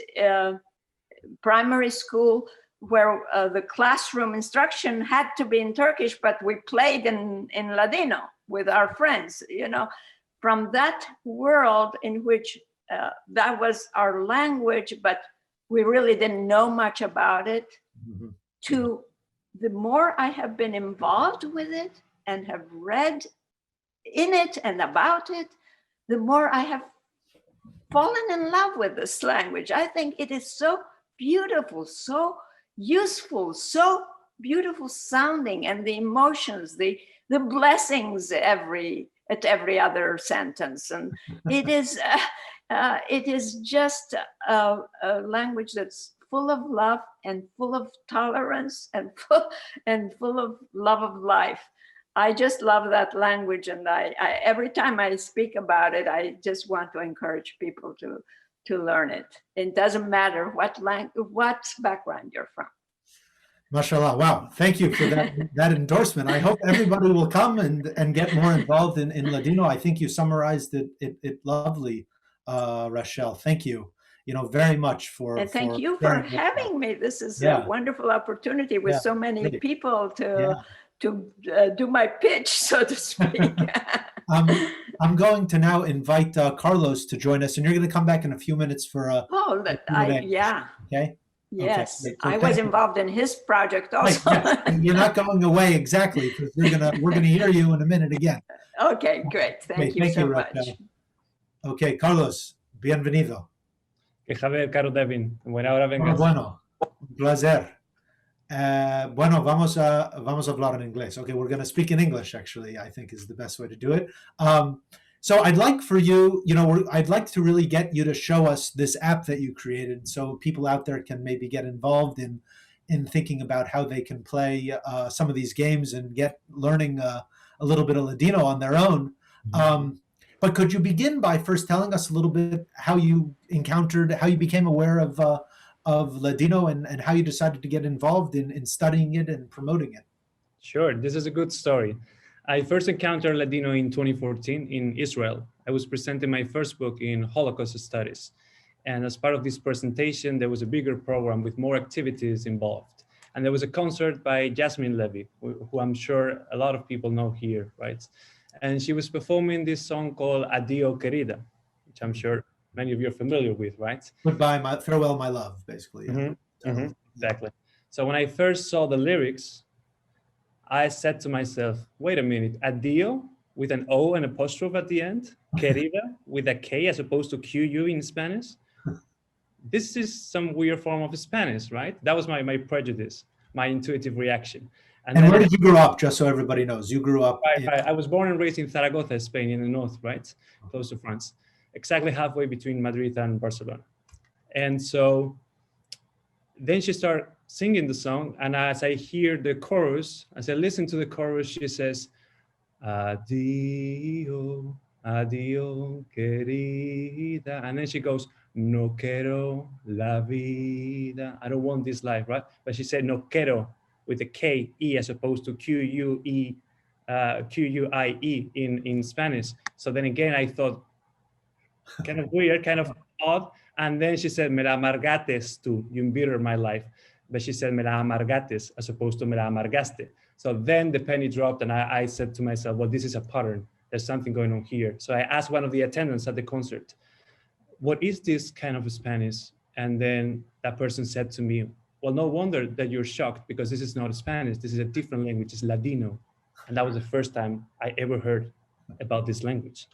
S3: primary school where the classroom instruction had to be in Turkish, but we played in Ladino with our friends, you know, from that world in which that was our language, but we really didn't know much about it, to the more I have been involved with it and have read in it and about it, the more I have fallen in love with this language. I think it is so beautiful, so useful, so beautiful sounding, and the emotions, the blessings at every other sentence. And it is just a language that's full of love and full of tolerance and full of love of life. I just love that language, and I every time I speak about it, I just want to encourage people to learn it. It doesn't matter what background you're from.
S2: Mashallah, wow, thank you for that endorsement. I hope everybody will come and get more involved in Ladino. I think you summarized it lovely, Rachel. Thank you. You know, very much for.
S3: And thank you for having me. This is a wonderful opportunity with so many people to do my pitch, so to speak.
S2: I'm going to now invite Carlos to join us, and you're going to come back in a few minutes for a.
S3: Yeah.
S2: Okay.
S3: Yes,
S2: okay. So
S3: I was involved in his project also.
S2: Right, yes. You're not going away exactly, because we're gonna hear you in a minute again.
S3: Okay, great. Thank you so much.
S2: Okay, Carlos, bienvenido.
S4: Que saber, caro Devin. Buena hora vengas.
S2: Bueno, un placer. Bueno, vamos a hablar en inglés. Okay, we're going to speak in English, actually, I think is the best way to do it. So I'd like for you, I'd like to really get you to show us this app that you created, so people out there can maybe get involved in thinking about how they can play some of these games and get learning a little bit of Ladino on their own. But could you begin by first telling us a little bit how you became aware of Ladino and how you decided to get involved in studying it and promoting it?
S4: Sure, this is a good story. I first encountered Ladino in 2014 in Israel. I was presenting my first book in Holocaust studies. And as part of this presentation, there was a bigger program with more activities involved. And there was a concert by Jasmine Levy, who I'm sure a lot of people know here, right? And she was performing this song called Adio Querida, which I'm sure many of you are familiar with, right?
S2: Goodbye, farewell, my love, basically. Yeah.
S4: Exactly. So when I first saw the lyrics, I said to myself, wait a minute, adio with an O and apostrophe at the end, querida with a K as opposed to QU in Spanish. This is some weird form of Spanish, right? That was my prejudice, my intuitive reaction.
S2: And where did you grow up, just so everybody knows? You grew up
S4: I was born and raised in Zaragoza, Spain, in the north, right? Close to France, exactly halfway between Madrid and Barcelona. And so then she started singing the song, and as I hear the chorus, as I listen to the chorus, she says, adio, adio, querida. And then she goes, no quiero la vida. I don't want this life, right? But she said, no quiero, with a K-E as opposed to Q-U-I-E in Spanish. So then again, I thought, kind of weird, kind of odd. And then she said, me la amargates tú, you embittered my life. But she said, me la amargates, as opposed to me la amargaste. So then the penny dropped, and I said to myself, well, this is a pattern. There's something going on here. So I asked one of the attendants at the concert, what is this kind of Spanish? And then that person said to me, well, no wonder that you're shocked, because this is not Spanish. This is a different language. It's Ladino. And that was the first time I ever heard about this language.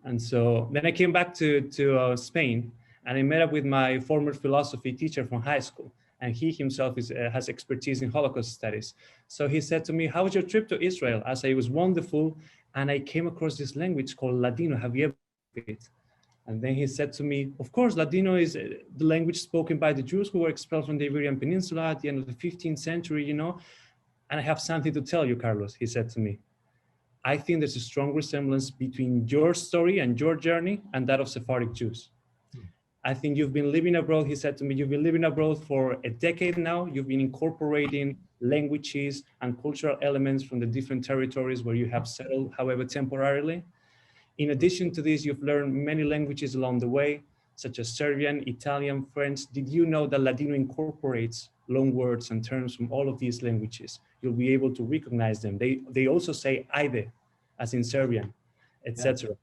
S4: And so then I came back to Spain, and I met up with my former philosophy teacher from high school. And he himself has expertise in Holocaust studies. So he said to me, how was your trip to Israel? I said, it was wonderful. And I came across this language called Ladino. Have you ever heard it? And then he said to me, of course, Ladino is the language spoken by the Jews who were expelled from the Iberian Peninsula at the end of the 15th century, you know. And I have something to tell you, Carlos, he said to me. I think there's a strong resemblance between your story and your journey and that of Sephardic Jews. I think you've been living abroad, he said to me, you've been living abroad for a decade now. You've been incorporating languages and cultural elements from the different territories where you have settled, however temporarily. In addition to this, you've learned many languages along the way, such as Serbian, Italian, French. Did you know that Ladino incorporates loan words and terms from all of these languages? You'll be able to recognize them. They also say aide, as in Serbian, etc.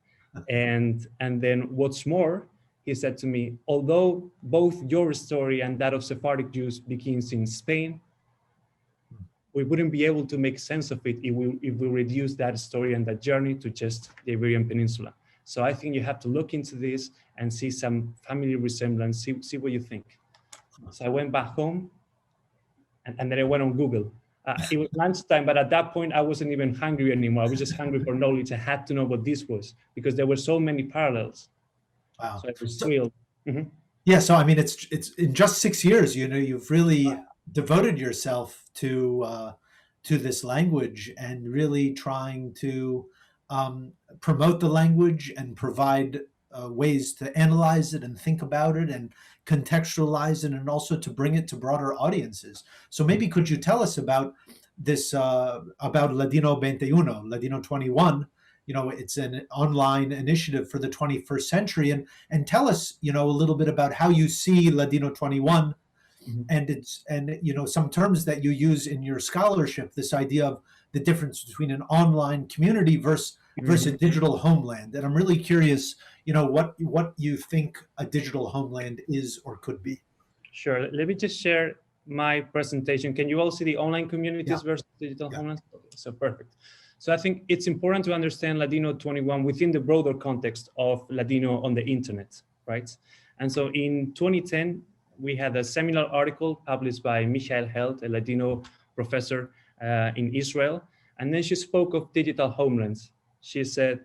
S4: Yeah. And then what's more, he said to me, although both your story and that of Sephardic Jews begins in Spain, we wouldn't be able to make sense of it if we reduce that story and that journey to just the Iberian Peninsula. So I think you have to look into this and see some family resemblance, see what you think. So I went back home and then I went on Google. It was lunchtime, but at that point I wasn't even hungry anymore. I was just hungry for knowledge. I had to know what this was because there were so many parallels.
S2: Wow.
S4: So I was thrilled. Mm-hmm.
S2: Yeah, so I mean, it's in just 6 years, you know, you've really devoted yourself to this language and really trying to promote the language and provide ways to analyze it and think about it and contextualize it, and also to bring it to broader audiences. So maybe could you tell us about this, about Ladino 21, Ladino 21? You know, it's an online initiative for the 21st century, and tell us, you know, a little bit about how you see Ladino 21, and you know, some terms that you use in your scholarship. This idea of the difference between an online community versus a digital homeland, and I'm really curious, you know, what you think a digital homeland is or could be.
S4: Sure. Let me just share my presentation. Can you all see the online communities versus digital homelands? So perfect. So I think it's important to understand Ladino 21 within the broader context of Ladino on the internet, right? And so in 2010, we had a seminal article published by Michael Held, a Ladino professor in Israel. And then she spoke of digital homelands. She said,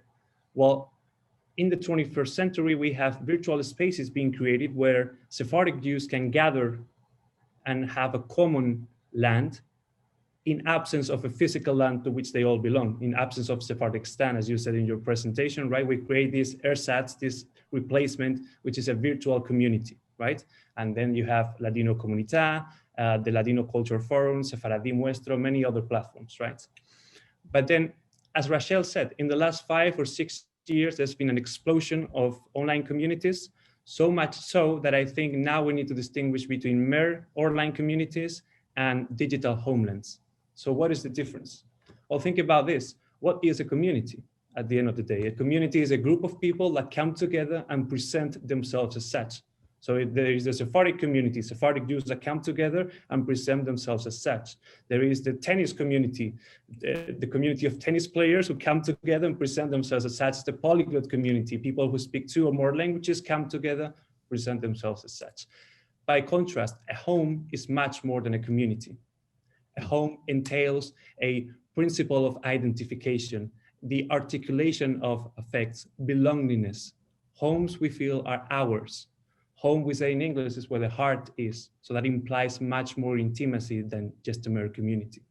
S4: Well, in the 21st century, we have virtual spaces being created where Sephardic Jews can gather and have a common land in absence of a physical land to which they all belong, in absence of Sephardic stan, as you said in your presentation, right? We create this ersatz, this replacement, which is a virtual community, right? And then you have Ladinokomunita, the Ladino Culture Forum, Sephardi Muestro, many other platforms, right? But then, as Rachel said, in the last 5 or 6 years, there's been an explosion of online communities, so much so that I think now we need to distinguish between mere online communities and digital homelands. So what is the difference? Well, think about this. What is a community at the end of the day? A community is a group of people that come together and present themselves as such. So there is the Sephardic community, Sephardic Jews that come together and present themselves as such. There is the tennis community, the community of tennis players who come together and present themselves as such. The polyglot community, people who speak 2 or more languages come together, present themselves as such. By contrast, a home is much more than a community. A home entails a principle of identification, the articulation of affects, belongingness. Homes we feel are ours. Home, we say in English, is where the heart is. So that implies much more intimacy than just a mere community.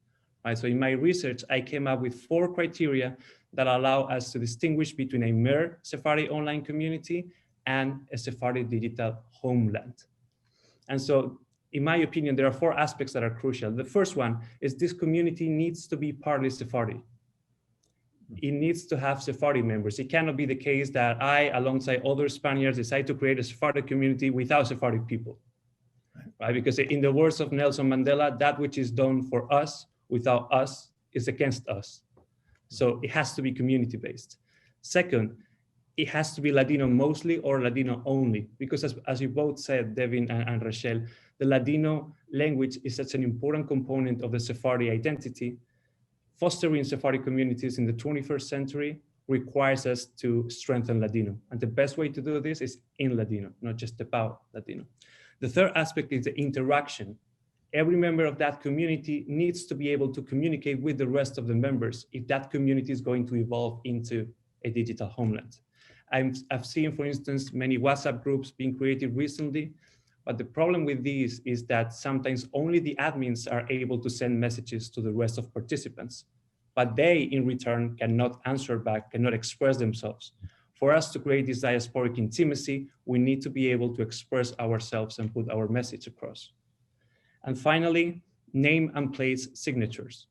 S4: Right? So in my research, I came up with 4 criteria that allow us to distinguish between a mere Sephardi online community and a Sephardi digital homeland. And so, in my opinion, there are 4 aspects that are crucial. The first one is this community needs to be partly Sephardi. It needs to have Sephardi members. It cannot be the case that I, alongside other Spaniards, decide to create a Sephardic community without Sephardic people, right? Because in the words of Nelson Mandela, that which is done for us without us is against us. So it has to be community-based. Second, it has to be Ladino mostly or Ladino only, because as you both said, Devin and Rachel, the Ladino language is such an important component of the Sephardi identity. Fostering Sephardi communities in the 21st century requires us to strengthen Ladino. And the best way to do this is in Ladino, not just about Ladino. The third aspect is the interaction. Every member of that community needs to be able to communicate with the rest of the members if that community is going to evolve into a digital homeland. I've seen, for instance, many WhatsApp groups being created recently, but the problem with these is that sometimes only the admins are able to send messages to the rest of participants, but they in return cannot answer back, cannot express themselves. For us to create this diasporic intimacy, we need to be able to express ourselves and put our message across. And finally, name and place signatures.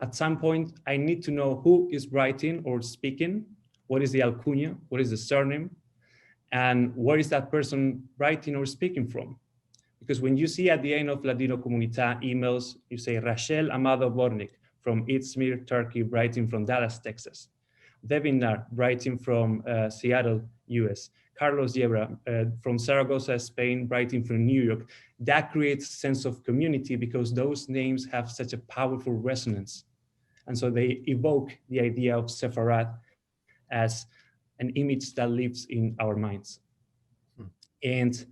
S4: At some point, I need to know who is writing or speaking, what is the alcuña, what is the surname, and where is that person writing or speaking from? Because when you see at the end of Ladinokomunita emails, you say Rachel Amado Bortnick from Izmir, Turkey, writing from Dallas, Texas. Devin E, writing from Seattle, US. Carlos Yebra from Zaragoza, Spain, writing from New York. That creates a sense of community because those names have such a powerful resonance. And so they evoke the idea of Sepharad as an image that lives in our minds. And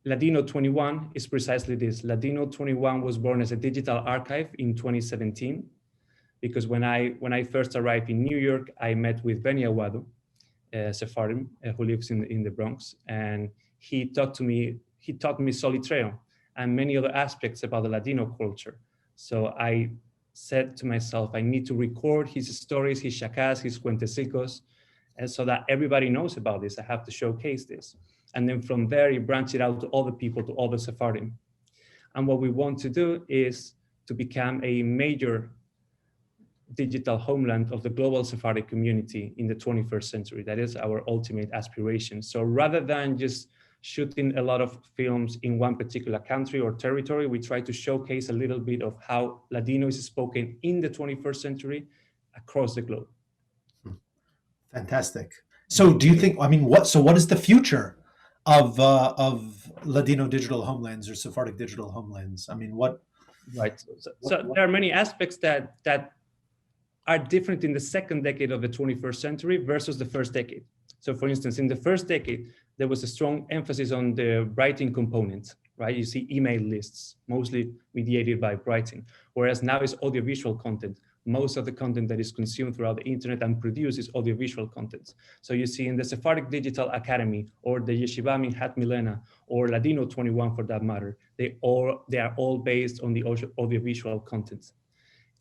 S4: Ladino 21 is precisely this. Ladino 21 was born as a digital archive in 2017, because when I first arrived in New York, I met with Benny Aguado, Sephardim, who lives in the Bronx, and he taught me Solitreo and many other aspects about the Ladino culture. So I said to myself, I need to record his stories, his shakás, his cuentecicos, and so that everybody knows about this. I have to showcase this. And then from there, you branch it out to other people, to other Sephardim. And what we want to do is to become a major digital homeland of the global Sephardic community in the 21st century. That is our ultimate aspiration. So rather than just shooting a lot of films in one particular country or territory, we try to showcase a little bit of how Ladino is spoken in the 21st century across the globe.
S2: Fantastic. So do you think, what is the future of Ladino digital homelands or Sephardic digital homelands?
S4: Right. So there are many aspects that are different in the second decade of the 21st century versus the first decade. So for instance, in the first decade, there was a strong emphasis on the writing component, right? You see email lists, mostly mediated by writing, whereas now it's audiovisual content, most of the content that is consumed throughout the internet and produced is audiovisual content. So you see in the Sephardic Digital Academy or the Yeshiva Minhat Milena or Ladino 21 for that matter, they are all based on the audiovisual content.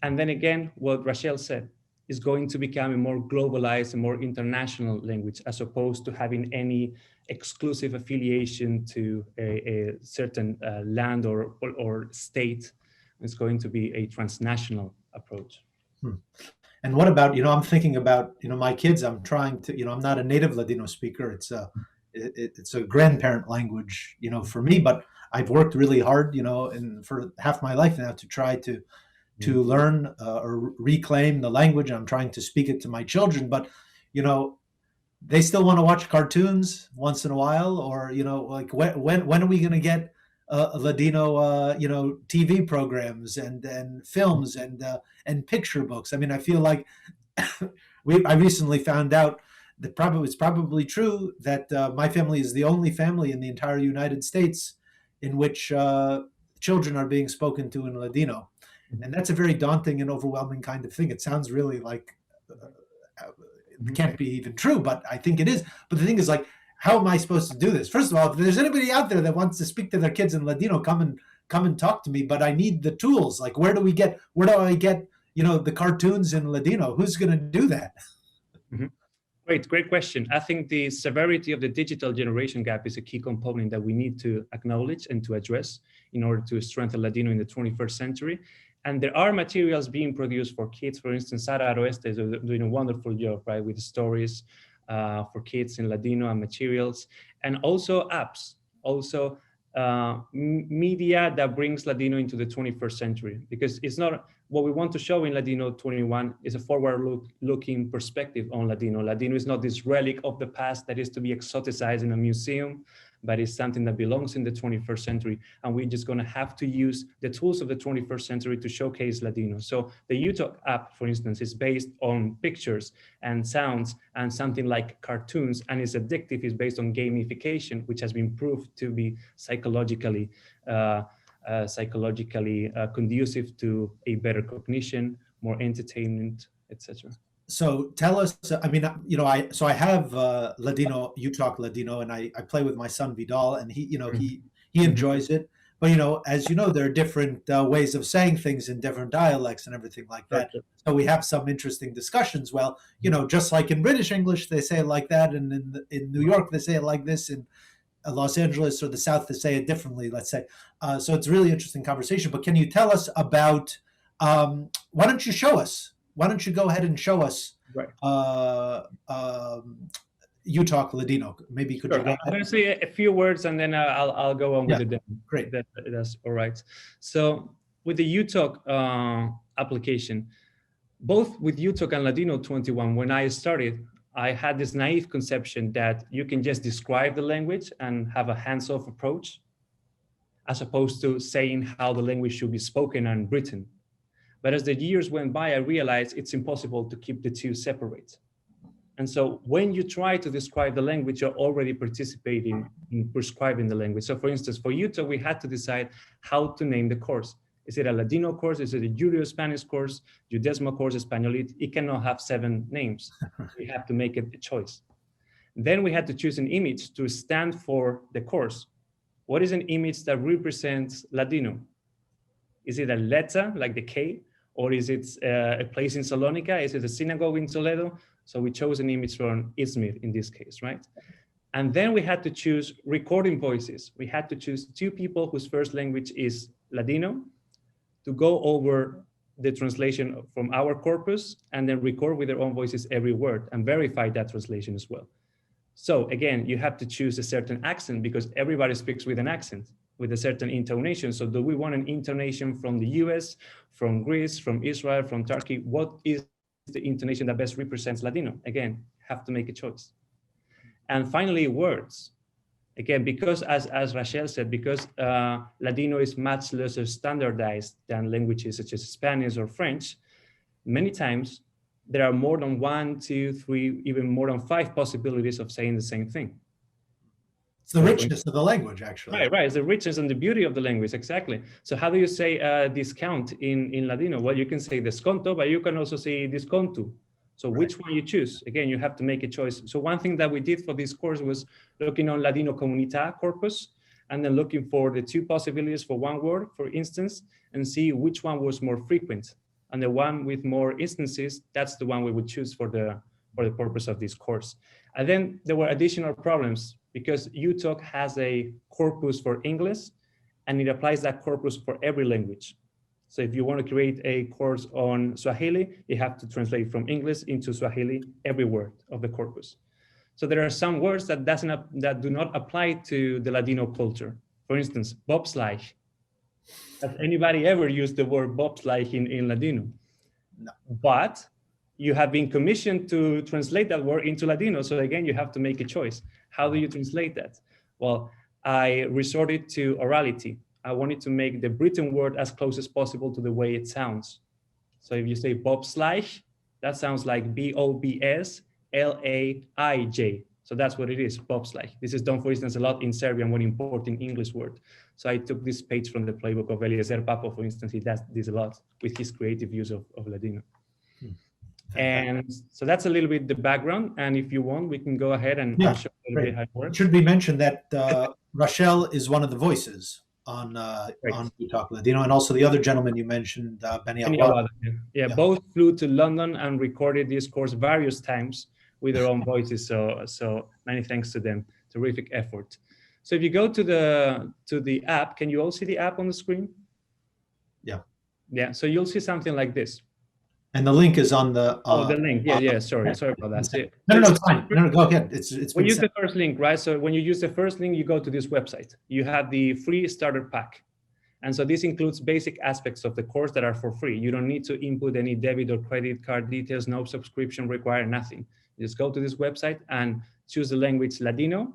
S4: And then again, what Rachel said is going to become a more globalized and more international language, as opposed to having any exclusive affiliation to a certain land or state. It's going to be a transnational approach.
S2: And what about, I'm thinking about, my kids, I'm trying to, I'm not a native Ladino speaker. It's a grandparent language, for me, but I've worked really hard, and for half my life now to try to learn or reclaim the language. I'm trying to speak it to my children, but, they still want to watch cartoons once in a while, or, like when are we going to get Ladino, TV programs and films and picture books? I mean, I feel like I recently found out that it's probably true that my family is the only family in the entire United States in which children are being spoken to in Ladino. And that's a very daunting and overwhelming kind of thing. It sounds really like it can't be even true, but I think it is. But the thing is, like, how am I supposed to do this? First of all, if there's anybody out there that wants to speak to their kids in Ladino, come and talk to me. But I need the tools. Like, where do I get, the cartoons in Ladino? Who's going to do that?
S4: Mm-hmm. Great question. I think the severity of the digital generation gap is a key component that we need to acknowledge and to address in order to strengthen Ladino in the 21st century. And there are materials being produced for kids. For instance, Sara Aroeste is doing a wonderful job, right, with stories for kids in Ladino and materials, and also apps, also media that brings Ladino into the 21st century, because it's not what we want to show in Ladino 21 is a forward-looking perspective on Ladino. Ladino is not this relic of the past that is to be exoticized in a museum, but it's something that belongs in the 21st century. And we're just gonna have to use the tools of the 21st century to showcase Ladino. So the uTalk app, for instance, is based on pictures and sounds and something like cartoons, and it's addictive, is based on gamification, which has been proved to be psychologically conducive to a better cognition, more entertainment, etc.
S2: So tell us, I mean, I have Ladino, uTalk Ladino, and I play with my son Vidal, and he enjoys it. But, as you know, there are different ways of saying things in different dialects and everything like that. So we have some interesting discussions. Well, just like in British English, they say it like that. And in New York, they say it like this. In Los Angeles or the South, they say it differently, let's say. So it's a really interesting conversation. But can you tell us about, why don't you show us? Why don't you go ahead and show us uTalk Ladino? Maybe could you go ahead?
S4: I'm going to say a few words and then I'll go on with the demo.
S2: Great.
S4: That's all right. So with the uTalk application, both with uTalk and Ladino 21, when I started, I had this naive conception that you can just describe the language and have a hands-off approach, as opposed to saying how the language should be spoken and written. But as the years went by, I realized it's impossible to keep the two separate. And so when you try to describe the language, you're already participating in prescribing the language. So for instance, for uTalk, we had to decide how to name the course. Is it a Ladino course? Is it a Judeo-Spanish course? Judesmo course, Españolit? It cannot have 7 names. We have to make it a choice. Then we had to choose an image to stand for the course. What is an image that represents Ladino? Is it a letter, like the K? Or is it a place in Salonika? Is it a synagogue in Toledo? So we chose an image from Izmir in this case, right? And then we had to choose recording voices. We had to choose 2 people whose first language is Ladino to go over the translation from our corpus and then record with their own voices every word and verify that translation as well. So again, you have to choose a certain accent because everybody speaks with an accent, with a certain intonation. So do we want an intonation from the US, from Greece, from Israel, from Turkey? What is the intonation that best represents Ladino? Again, have to make a choice. And finally, words. Again, because as Rachel said, because Ladino is much less standardized than languages such as Spanish or French, many times there are more than 1, 2, 3, even more than 5 possibilities of saying the same thing.
S2: It's the richness of the language, actually.
S4: Right. It's the richness and the beauty of the language, exactly. So how do you say discount in Ladino? Well, you can say desconto, but you can also say disconto. So which one you choose? Again, you have to make a choice. So one thing that we did for this course was looking on Ladinokomunita corpus, and then looking for the two possibilities for one word, for instance, and see which one was more frequent. And the one with more instances, that's the one we would choose for the purpose of this course. And then there were additional problems because uTalk has a corpus for English, and it applies that corpus for every language. So if you want to create a course on Swahili, you have to translate from English into Swahili every word of the corpus. So there are some words that do not apply to the Ladino culture. For instance, bobsleigh. Has anybody ever used the word bobsleigh in Ladino?
S2: No.
S4: But you have been commissioned to translate that word into Ladino. So again, you have to make a choice. How do you translate that? Well, I resorted to orality. I wanted to make the written word as close as possible to the way it sounds. So if you say bobsleigh, that sounds like B-O-B-S-L-A-I-J. So that's what it is, bobsleigh. This is done, for instance, a lot in Serbian when importing English word. So I took this page from the playbook of Eliezer Papo, for instance. He does this a lot with his creative use of Ladino. And so that's a little bit the background. And if you want, we can go ahead and show a little bit how it works.
S2: It should be mentioned that Rachel is one of the voices on uTalk Ladino, and also the other gentleman you mentioned, Benny Aguado.
S4: Yeah, both flew to London and recorded this course various times with their own voices. So many thanks to them. Terrific effort. So if you go to the app, can you all see the app on the screen?
S2: Yeah.
S4: Yeah. So you'll see something like this.
S2: And the link is on the.
S4: The link. Yeah. Sorry about that.
S2: No, it's fine. No, go ahead. It's.
S4: We use the first link, right? So when you use the first link, you go to this website. You have the free starter pack. And so this includes basic aspects of the course that are for free. You don't need to input any debit or credit card details, no subscription required, nothing. You just go to this website and choose the language Ladino,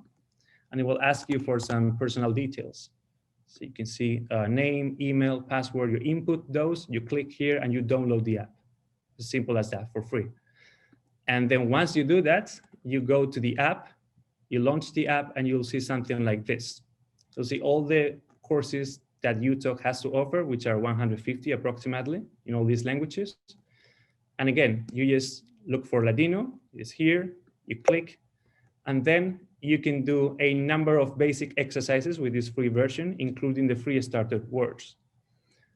S4: and it will ask you for some personal details. So you can see name, email, password, you input those, you click here and you download the app. As simple as that, for free. And then once you do that, you go to the app, you launch the app, and you'll see something like this. You'll see all the courses that uTalk has to offer, which are 150 approximately in all these languages. And again, you just look for Ladino, it's here, you click, and then you can do a number of basic exercises with this free version, including the free starter words.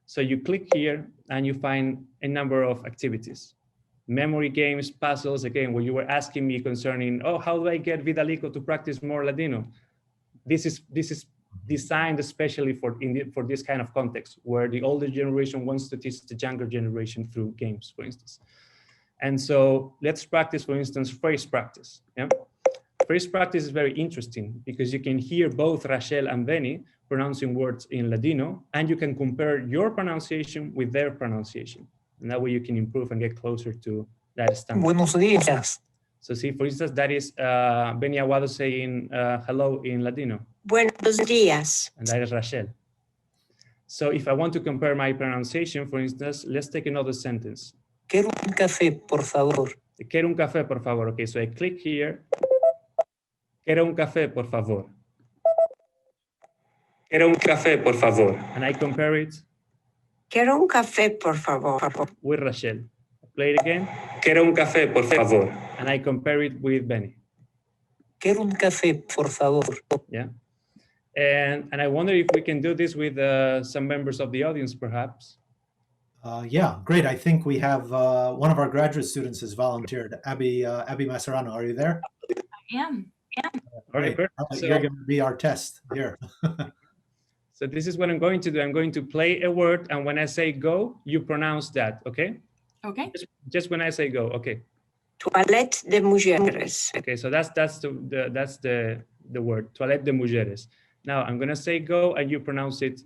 S4: So you click here and you find a number of activities. Memory games, puzzles, again, where you were asking me concerning, how do I get Vidalico to practice more Ladino? This is designed especially for this kind of context, where the older generation wants to teach the younger generation through games, for instance. And so let's practice, for instance, phrase practice. Yeah? Phrase practice is very interesting because you can hear both Rachel and Benny pronouncing words in Ladino, and you can compare your pronunciation with their pronunciation. And that way you can improve and get closer to that standard.
S5: Buenos días.
S4: So see, for instance, that is Benny Aguado saying hello in Ladino.
S5: Buenos días.
S4: And that is Rachel. So if I want to compare my pronunciation, for instance, let's take another sentence.
S5: Quiero un café, por favor.
S4: Quiero un café, por favor. Okay, so I click here. Quiero un café, por favor. Quiero un café, por favor. And I compare it.
S5: Quiero un café, por favor.
S4: With Rachel. Play it again. Quiero un café, por favor. And I compare it with Benny.
S5: Quiero un café, por favor.
S4: Yeah. And I wonder if we can do this with some members of the audience, perhaps.
S2: Yeah, great. I think we have one of our graduate students has volunteered. Abby Masserano, are you there?
S6: I am.
S4: All right,
S2: so, you're going to be our test here.
S4: So this is what I'm going to do. I'm going to play a word, and when I say go, you pronounce that, okay?
S6: Okay.
S4: Just when I say go, okay.
S5: Toilette de mujeres.
S4: Okay, so that's the word, toilette de mujeres. Now I'm gonna say go, and you pronounce it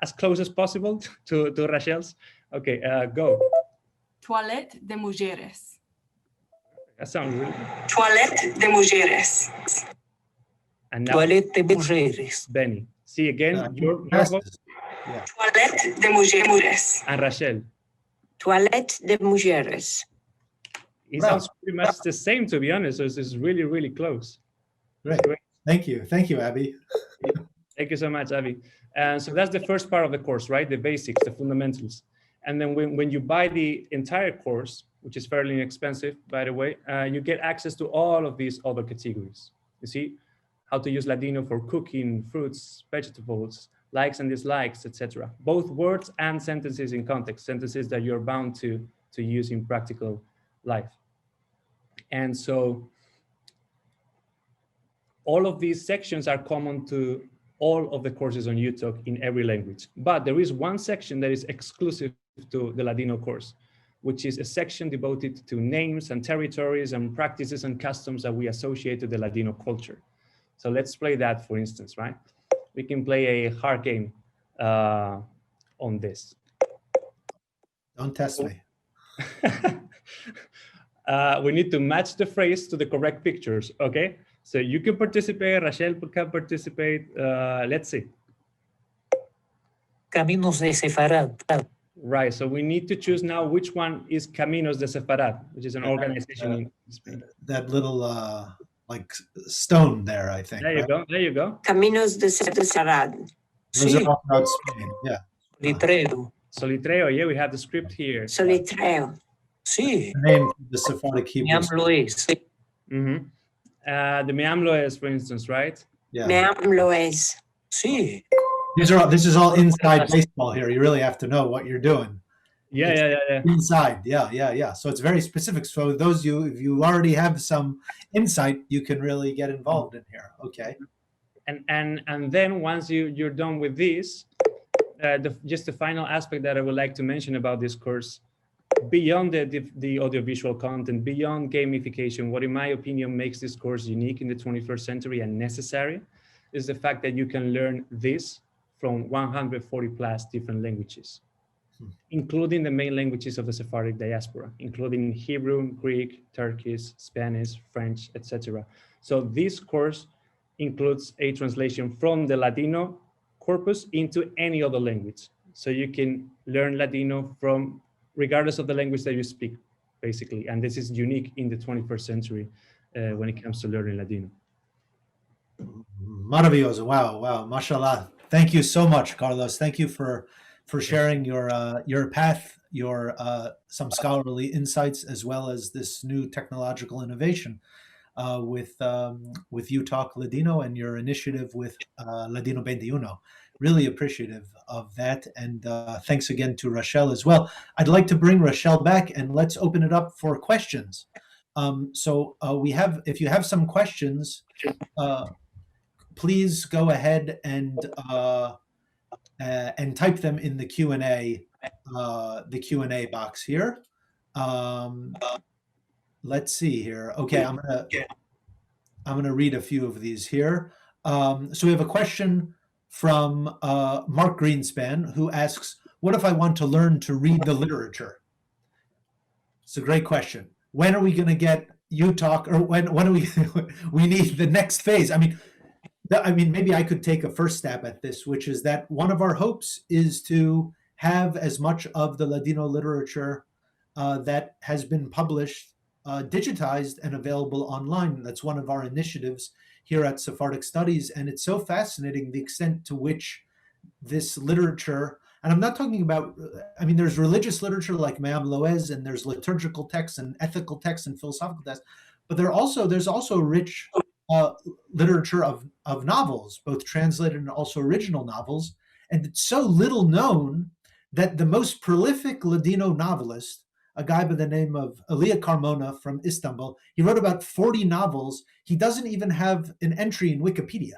S4: as close as possible to Rachel's. Okay, go.
S6: Toilette de mujeres.
S4: That sounds really good.
S5: Toilette de mujeres.
S4: And now,
S5: Toilette de mujeres.
S4: Benny. See again, your voice.
S2: Yeah.
S5: Toilette de mujeres.
S4: And Rachel.
S5: Toilette de mujeres.
S4: It sounds pretty much the same, to be honest. So it's really, really close.
S2: Great. Thank you, Abby.
S4: Thank you so much, Avi. And so that's the first part of the course, right? The basics, the fundamentals. And then when you buy the entire course, which is fairly inexpensive, by the way, you get access to all of these other categories. You see how to use Ladino for cooking, fruits, vegetables, likes and dislikes, etc. Both words and sentences in context, sentences that you're bound to use in practical life. And so all of these sections are common to all of the courses on uTalk in every language. But there is one section that is exclusive to the Ladino course, which is a section devoted to names and territories and practices and customs that we associate to the Ladino culture. So let's play that, for instance, right? We can play a hard game on this.
S2: Don't test me.
S4: We need to match the phrase to the correct pictures, okay? So you can participate, Rachel can participate. Let's see.
S5: Caminos de Sefarad.
S4: Right, so we need to choose now which one is Caminos de Sefarad, which is an organization in Spain.
S2: That little like stone there, I think.
S4: There you go, there you go.
S5: Caminos de Sefarad.
S2: Those are all about Spain, yeah.
S5: Solitreo.
S4: Solitreo, yeah, we have the script here.
S5: Solitreo. Sí.
S2: The name of the Sephardic Hebrew.
S5: Meamlo es.
S4: Mm-hmm. The Meamlo is, for instance, right?
S2: Yeah.
S5: Meamlo es. Sí.
S2: This is all inside baseball here. You really have to know what you're doing.
S4: Yeah.
S2: Inside, yeah. So it's very specific. So those if you already have some insight, you can really get involved in here. Okay.
S4: And then once you're done with this, just the final aspect that I would like to mention about this course, beyond the audiovisual content, beyond gamification, what in my opinion makes this course unique in the 21st century and necessary is the fact that you can learn this from 140 plus different languages, including the main languages of the Sephardic diaspora, including Hebrew, Greek, Turkish, Spanish, French, etc. So this course includes a translation from the Ladino corpus into any other language. So you can learn Ladino from regardless of the language that you speak, basically. And this is unique in the 21st century when it comes to learning Ladino.
S2: Maravilloso. Wow. Mashallah. Thank you so much, Carlos. Thank you for sharing your path, your some scholarly insights, as well as this new technological innovation with uTalk Ladino and your initiative with Ladino 21. Really appreciative of that. And thanks again to Rachel as well. I'd like to bring Rachel back and let's open it up for questions. So we have, if you have some questions, please go ahead and type them in the Q&A box here. Let's see here. Okay, I'm gonna read a few of these here. So we have a question from Mark Greenspan, who asks, what if I want to learn to read the literature? It's a great question. When are we going to get uTalk, or when are we need the next phase? I mean, maybe I could take a first stab at this, which is that one of our hopes is to have as much of the Ladino literature that has been published digitized and available online. That's one of our initiatives here at Sephardic Studies. And it's so fascinating the extent to which this literature, and I'm not talking about, I mean, there's religious literature like Me'am Loez, and there's liturgical texts and ethical texts and philosophical texts, but there's also rich literature of novels, both translated and also original novels. And it's so little known that the most prolific Ladino novelist, a guy by the name of Elia Carmona from Istanbul, he wrote about 40 novels. He doesn't even have an entry in Wikipedia.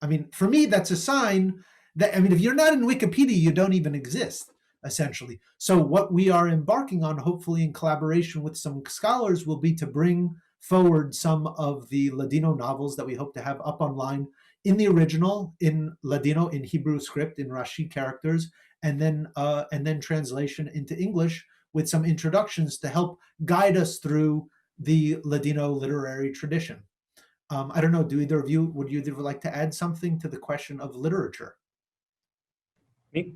S2: I mean, for me, that's a sign that, I mean, if you're not in Wikipedia, you don't even exist, essentially. So what we are embarking on, hopefully in collaboration with some scholars, will be to bring forward some of the Ladino novels that we hope to have up online in the original, in Ladino, in Hebrew script, in Rashi characters, and then translation into English with some introductions to help guide us through the Ladino literary tradition. I don't know, would you either like to add something to the question of literature?
S4: Me?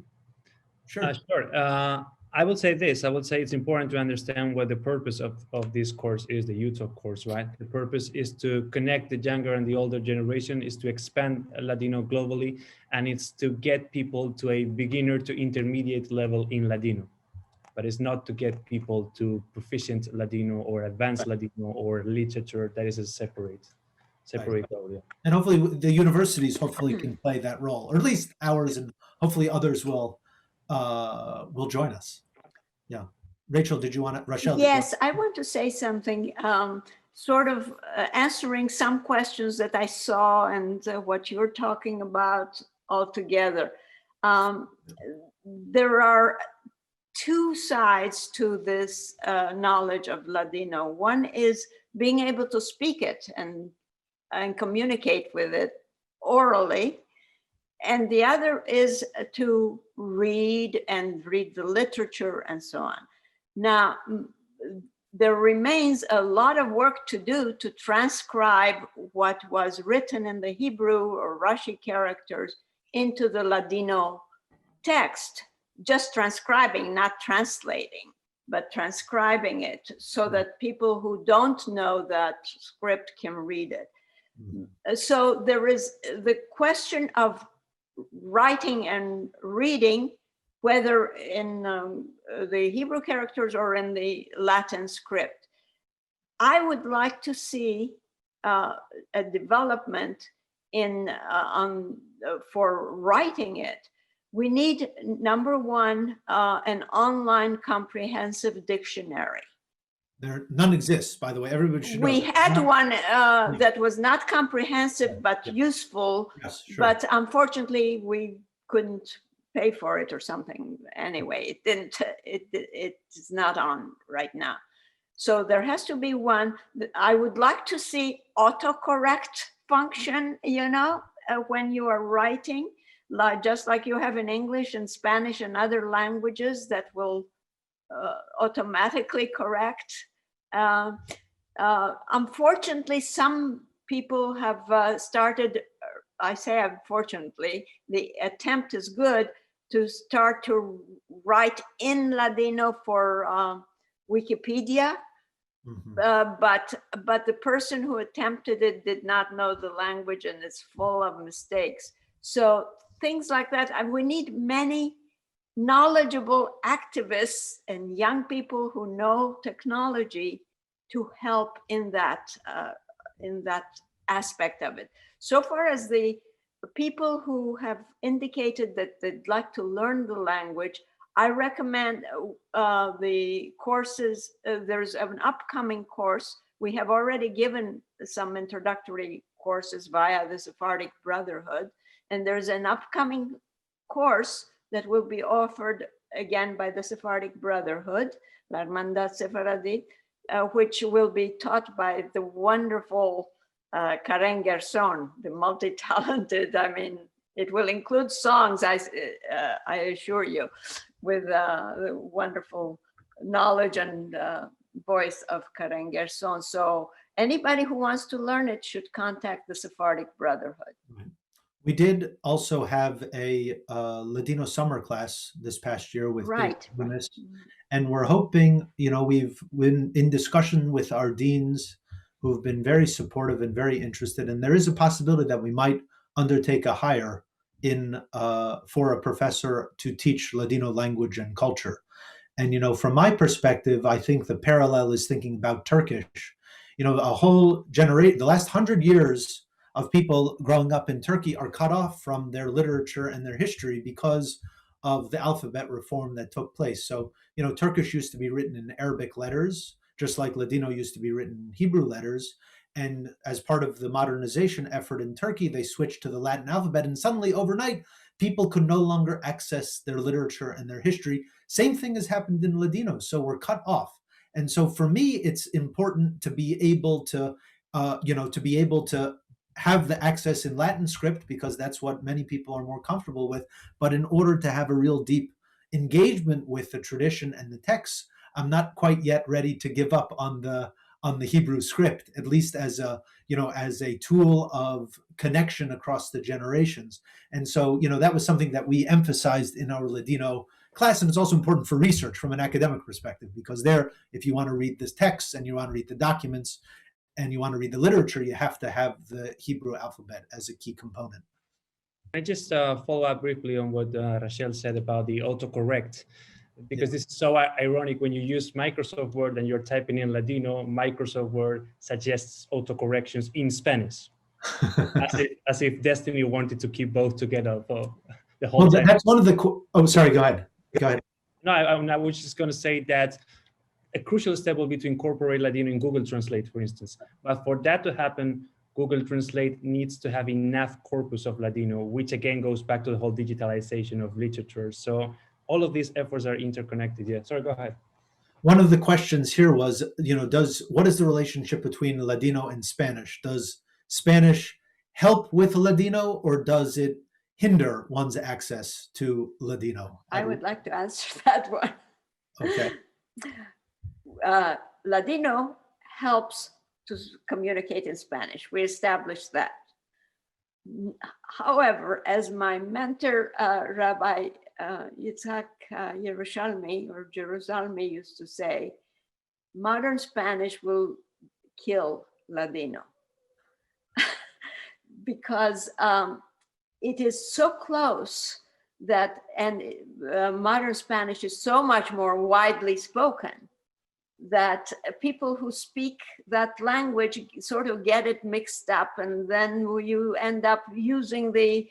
S2: Sure.
S4: Sure. I would say this. I would say it's important to understand what the purpose of this course is, the uTalk course, right? The purpose is to connect the younger and the older generation, is to expand Ladino globally, and it's to get people to a beginner to intermediate level in Ladino. But it's not to get people to proficient Ladino or advanced Ladino or literature. That is a separate role. Yeah.
S2: And hopefully the universities hopefully can play that role, or at least ours, and hopefully others will join us. Yeah. Rachel, did you want to, Rachel?
S3: Yes, I want to say something, sort of answering some questions that I saw and what you're talking about altogether. There are two sides to this knowledge of Ladino. One is being able to speak it and communicate with it orally. And the other is to read the literature and so on. Now, there remains a lot of work to do to transcribe what was written in the Hebrew or Rashi characters into the Ladino text. Just transcribing, not translating, but transcribing it so that people who don't know that script can read it. So there is the question of writing and reading, whether in the Hebrew characters or in the Latin script. I would like to see a development for writing it. We need, number one, an online comprehensive dictionary.
S2: None exists, by the way. Everybody should know.
S3: We had one that was not comprehensive, but useful.
S2: Yes, sure.
S3: But unfortunately, we couldn't pay for it or something. Anyway, it's not on right now. So there has to be one. I would like to see autocorrect function, when you are writing, just like you have in English and Spanish and other languages that will automatically correct. Unfortunately, some people have started, I say unfortunately, the attempt is good to start to write in Ladino for Wikipedia, but the person who attempted it did not know the language and it's full of mistakes. So things like that, and we need many knowledgeable activists and young people who know technology to help in that aspect of it. So far as the people who have indicated that they'd like to learn the language, I recommend the courses. There's an upcoming course. We have already given some introductory courses via the Sephardic Brotherhood, and there's an upcoming course that will be offered again by the Sephardic Brotherhood, La Hermandad Sephardic, which will be taught by the wonderful Karen Gerson, the multi-talented. I mean, it will include songs, I assure you, with the wonderful knowledge and voice of Karen Gerson. So anybody who wants to learn it should contact the Sephardic Brotherhood.
S2: We did also have a Ladino summer class this past year with Eunice, and we're hoping, we've been in discussion with our deans who've been very supportive and very interested, and there is a possibility that we might undertake a hire for a professor to teach Ladino language and culture. And, from my perspective, I think the parallel is thinking about Turkish. A whole generation, the last 100 years of people growing up in Turkey are cut off from their literature and their history because of the alphabet reform that took place. So, Turkish used to be written in Arabic letters, just like Ladino used to be written in Hebrew letters. And as part of the modernization effort in Turkey, they switched to the Latin alphabet. And suddenly, overnight, people could no longer access their literature and their history. Same thing has happened in Ladino. So we're cut off. And so for me, it's important to be able to, have the access in Latin script, because that's what many people are more comfortable with. But in order to have a real deep engagement with the tradition and the texts, I'm not quite yet ready to give up on the Hebrew script, at least as a tool of connection across the generations. And so, that was something that we emphasized in our Ladino class, and it's also important for research from an academic perspective, because there, if you want to read this text and you want to read the documents and you want to read the literature, you have to have the Hebrew alphabet as a key component.
S4: I just follow up briefly on what Rachel said about the autocorrect, because this is so ironic. When you use Microsoft Word and you're typing in Ladino, Microsoft Word suggests autocorrections in Spanish, as if Destiny wanted to keep both together for the whole time.
S2: That's one of the, oh, sorry, go ahead. Go ahead.
S4: No, I was just going to say that a crucial step will be to incorporate Ladino in Google Translate, for instance. But for that to happen, Google Translate needs to have enough corpus of Ladino, which again goes back to the whole digitalization of literature. So all of these efforts are interconnected. Yeah, sorry, go ahead.
S2: One of the questions here was, what is the relationship between Ladino and Spanish? Does Spanish help with Ladino, or does it hinder one's access to Ladino?
S3: I would like to answer that one.
S2: Okay.
S3: Ladino helps to communicate in Spanish. We established that. However, as my mentor, Rabbi Yitzhak Yerushalmi or Jerusalmi used to say, modern Spanish will kill Ladino because it is so close that, and modern Spanish is so much more widely spoken that people who speak that language sort of get it mixed up, and then you end up using the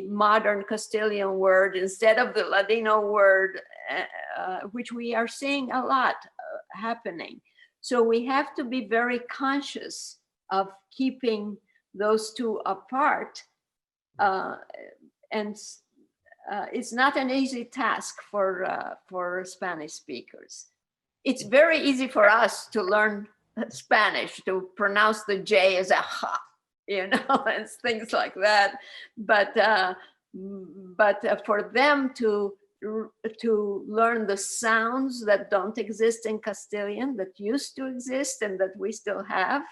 S3: modern Castilian word instead of the Ladino word, which we are seeing a lot happening. So we have to be very conscious of keeping those two apart. And it's not an easy task for Spanish speakers. It's very easy for us to learn Spanish, to pronounce the J as a H, and things like that. But for them to learn the sounds that don't exist in Castilian, that used to exist and that we still have,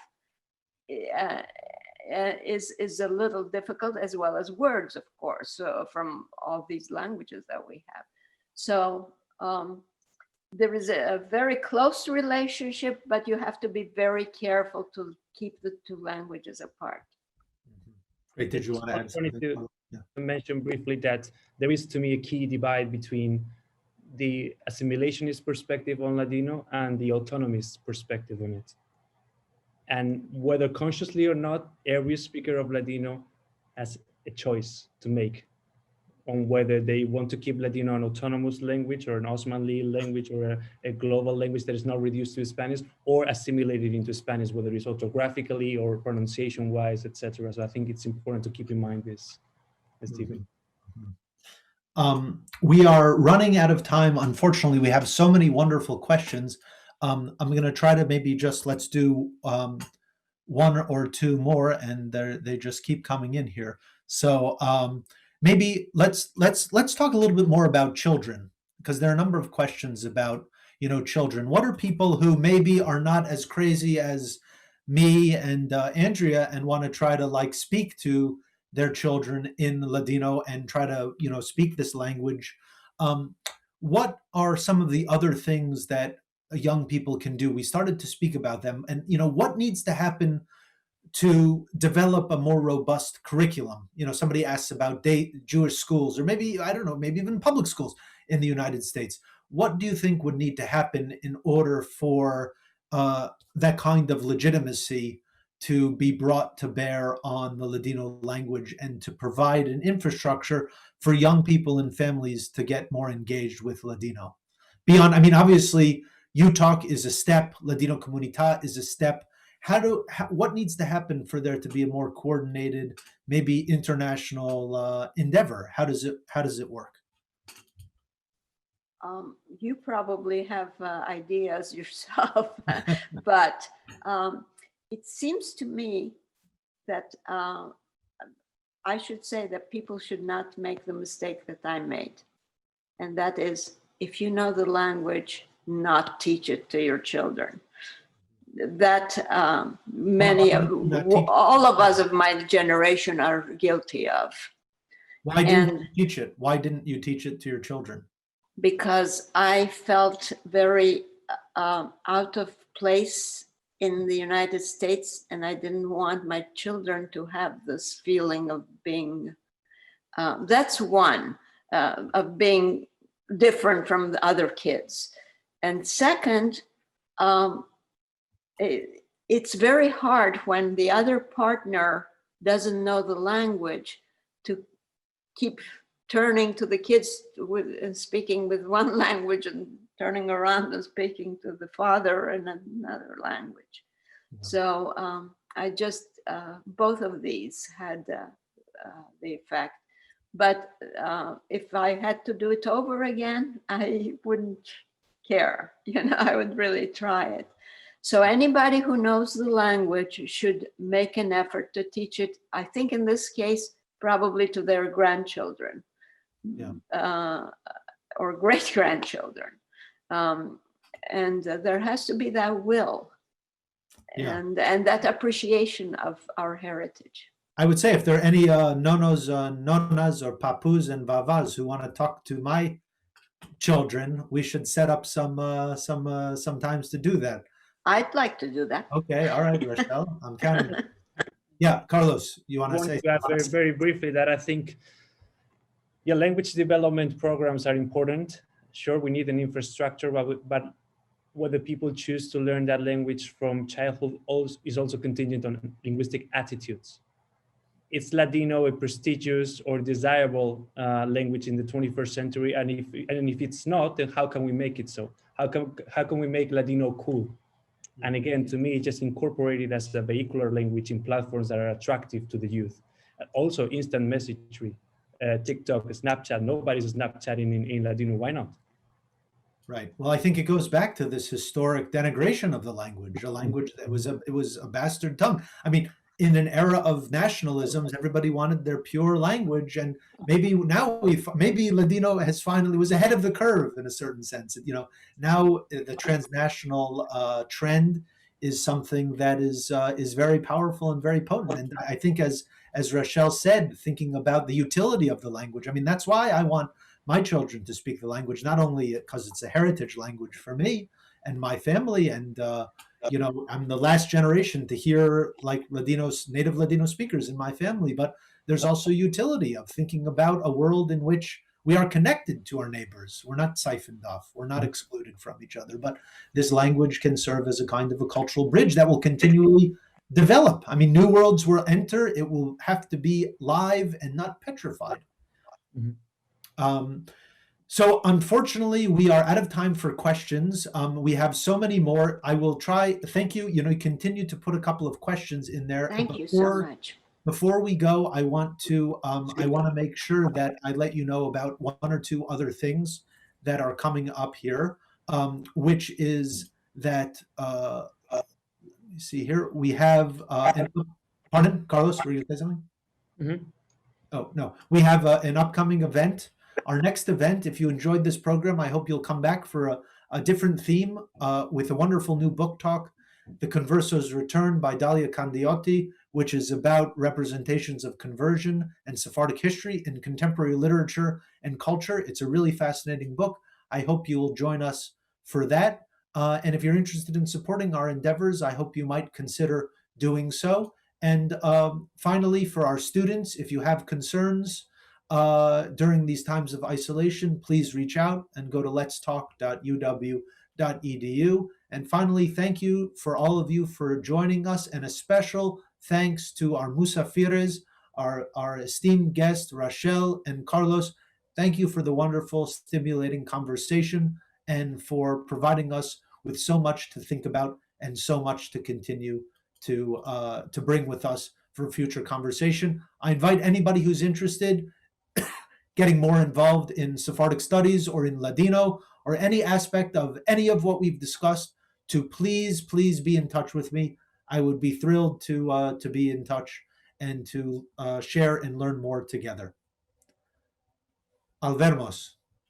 S3: is a little difficult, as well as words, of course, from all these languages that we have. So there is a very close relationship, but you have to be very careful to keep the two languages apart.
S2: Great. Did you want to add something?
S4: To mention briefly that there is, to me, a key divide between the assimilationist perspective on Ladino and the autonomist perspective on it. And whether consciously or not, every speaker of Ladino has a choice to make on whether they want to keep Ladino an autonomous language or an Osmanli language or a global language that is not reduced to Spanish, or assimilate it into Spanish, whether it's orthographically or pronunciation-wise, etc. So I think it's important to keep in mind this, Stephen.
S2: We are running out of time. Unfortunately, we have so many wonderful questions. I'm going to try to maybe just let's do one or two more, and they just keep coming in here. So maybe let's talk a little bit more about children, because there are a number of questions about children. What are people who maybe are not as crazy as me and Andrea and want to try to speak to their children in Ladino and try to speak this language? What are some of the other things that young people can do? We started to speak about them, and what needs to happen to develop a more robust curriculum? Somebody asks about Jewish schools, or maybe, I don't know, maybe even public schools in the United States. What do you think would need to happen in order for that kind of legitimacy to be brought to bear on the Ladino language, and to provide an infrastructure for young people and families to get more engaged with Ladino? Beyond, obviously, uTalk is a step, Ladinokomunita is a step. What needs to happen for there to be a more coordinated, maybe international endeavor? How does it work?
S3: You probably have ideas yourself, but it seems to me that I should say that people should not make the mistake that I made. And that is, if you know the language, not teach it to your children. That all of us of my generation are guilty of.
S2: Why didn't you teach it? Why didn't you teach it to your children?
S3: because I felt very out of place in the United States, and I didn't want my children to have this feeling of being, that's one, of being different from the other kids. And second, it's very hard when the other partner doesn't know the language to keep turning to the kids and speaking with one language and turning around and speaking to the father in another language. Yeah. So I just, both of these had the effect. But if I had to do it over again, I wouldn't care. I would really try it. So anybody who knows the language should make an effort to teach it. I think in this case, probably to their grandchildren, or great-grandchildren. And there has to be that will and that appreciation of our heritage.
S2: I would say if there are any nonos, nonas, or papus and vavas who want to talk to my children, we should set up some times to do that.
S3: I'd like to do that.
S2: Okay, all right, Rachel, I'm counting. Yeah, Carlos, you want to say?
S4: Very, very briefly that I think, language development programs are important. Sure, we need an infrastructure, but whether people choose to learn that language from childhood is also contingent on linguistic attitudes. It's Ladino a prestigious or desirable language in the 21st century? And if it's not, then how can we make it so? How can we make Ladino cool? And again, to me, just incorporate it as a vehicular language in platforms that are attractive to the youth. And also instant messagery, TikTok, Snapchat. Nobody's Snapchatting in Ladino. Why not?
S2: Right. Well, I think it goes back to this historic denigration of the language, a language that was a bastard tongue. I mean, in an era of nationalisms, everybody wanted their pure language, and maybe Ladino was ahead of the curve in a certain sense. Now the transnational trend is something that is very powerful and very potent. And I think, as Rachel said, thinking about the utility of the language. I mean, that's why I want my children to speak the language, not only because it's a heritage language for me and my family, and I'm the last generation to hear like native Ladino speakers in my family, but there's also utility of thinking about a world in which we are connected to our neighbors. We're not siphoned off. We're not excluded from each other, but this language can serve as a kind of a cultural bridge that will continually develop. I mean, new worlds will enter. It will have to be live and not petrified. Mm-hmm. So unfortunately, we are out of time for questions. We have so many more. I will try. Thank you. You continue to put a couple of questions in there.
S3: Thank you so much.
S2: Before we go, I want to make sure that I let you know about one or two other things that are coming up here, which is that, let me see here. We have, pardon, Carlos, were you going to say something? Mm-hmm. Oh, no. We have an upcoming event. Our next event, if you enjoyed this program, I hope you'll come back for a different theme with a wonderful new book talk, The Converso's Return by Dalia Candiotti, which is about representations of conversion and Sephardic history in contemporary literature and culture. It's a really fascinating book. I hope you will join us for that. And if you're interested in supporting our endeavors, I hope you might consider doing so. And finally, for our students, if you have concerns during these times of isolation, please reach out and go to letstalk.uw.edu. And finally, thank you for all of you for joining us, and a special thanks to our musafires, our esteemed guests, Rachel and Carlos. Thank you for the wonderful, stimulating conversation and for providing us with so much to think about and so much to continue to bring with us for future conversation. I invite anybody who's interested getting more involved in Sephardic studies or in Ladino or any aspect of any of what we've discussed to please be in touch with me. I would be thrilled to be in touch and to share and learn more together. Al vermos.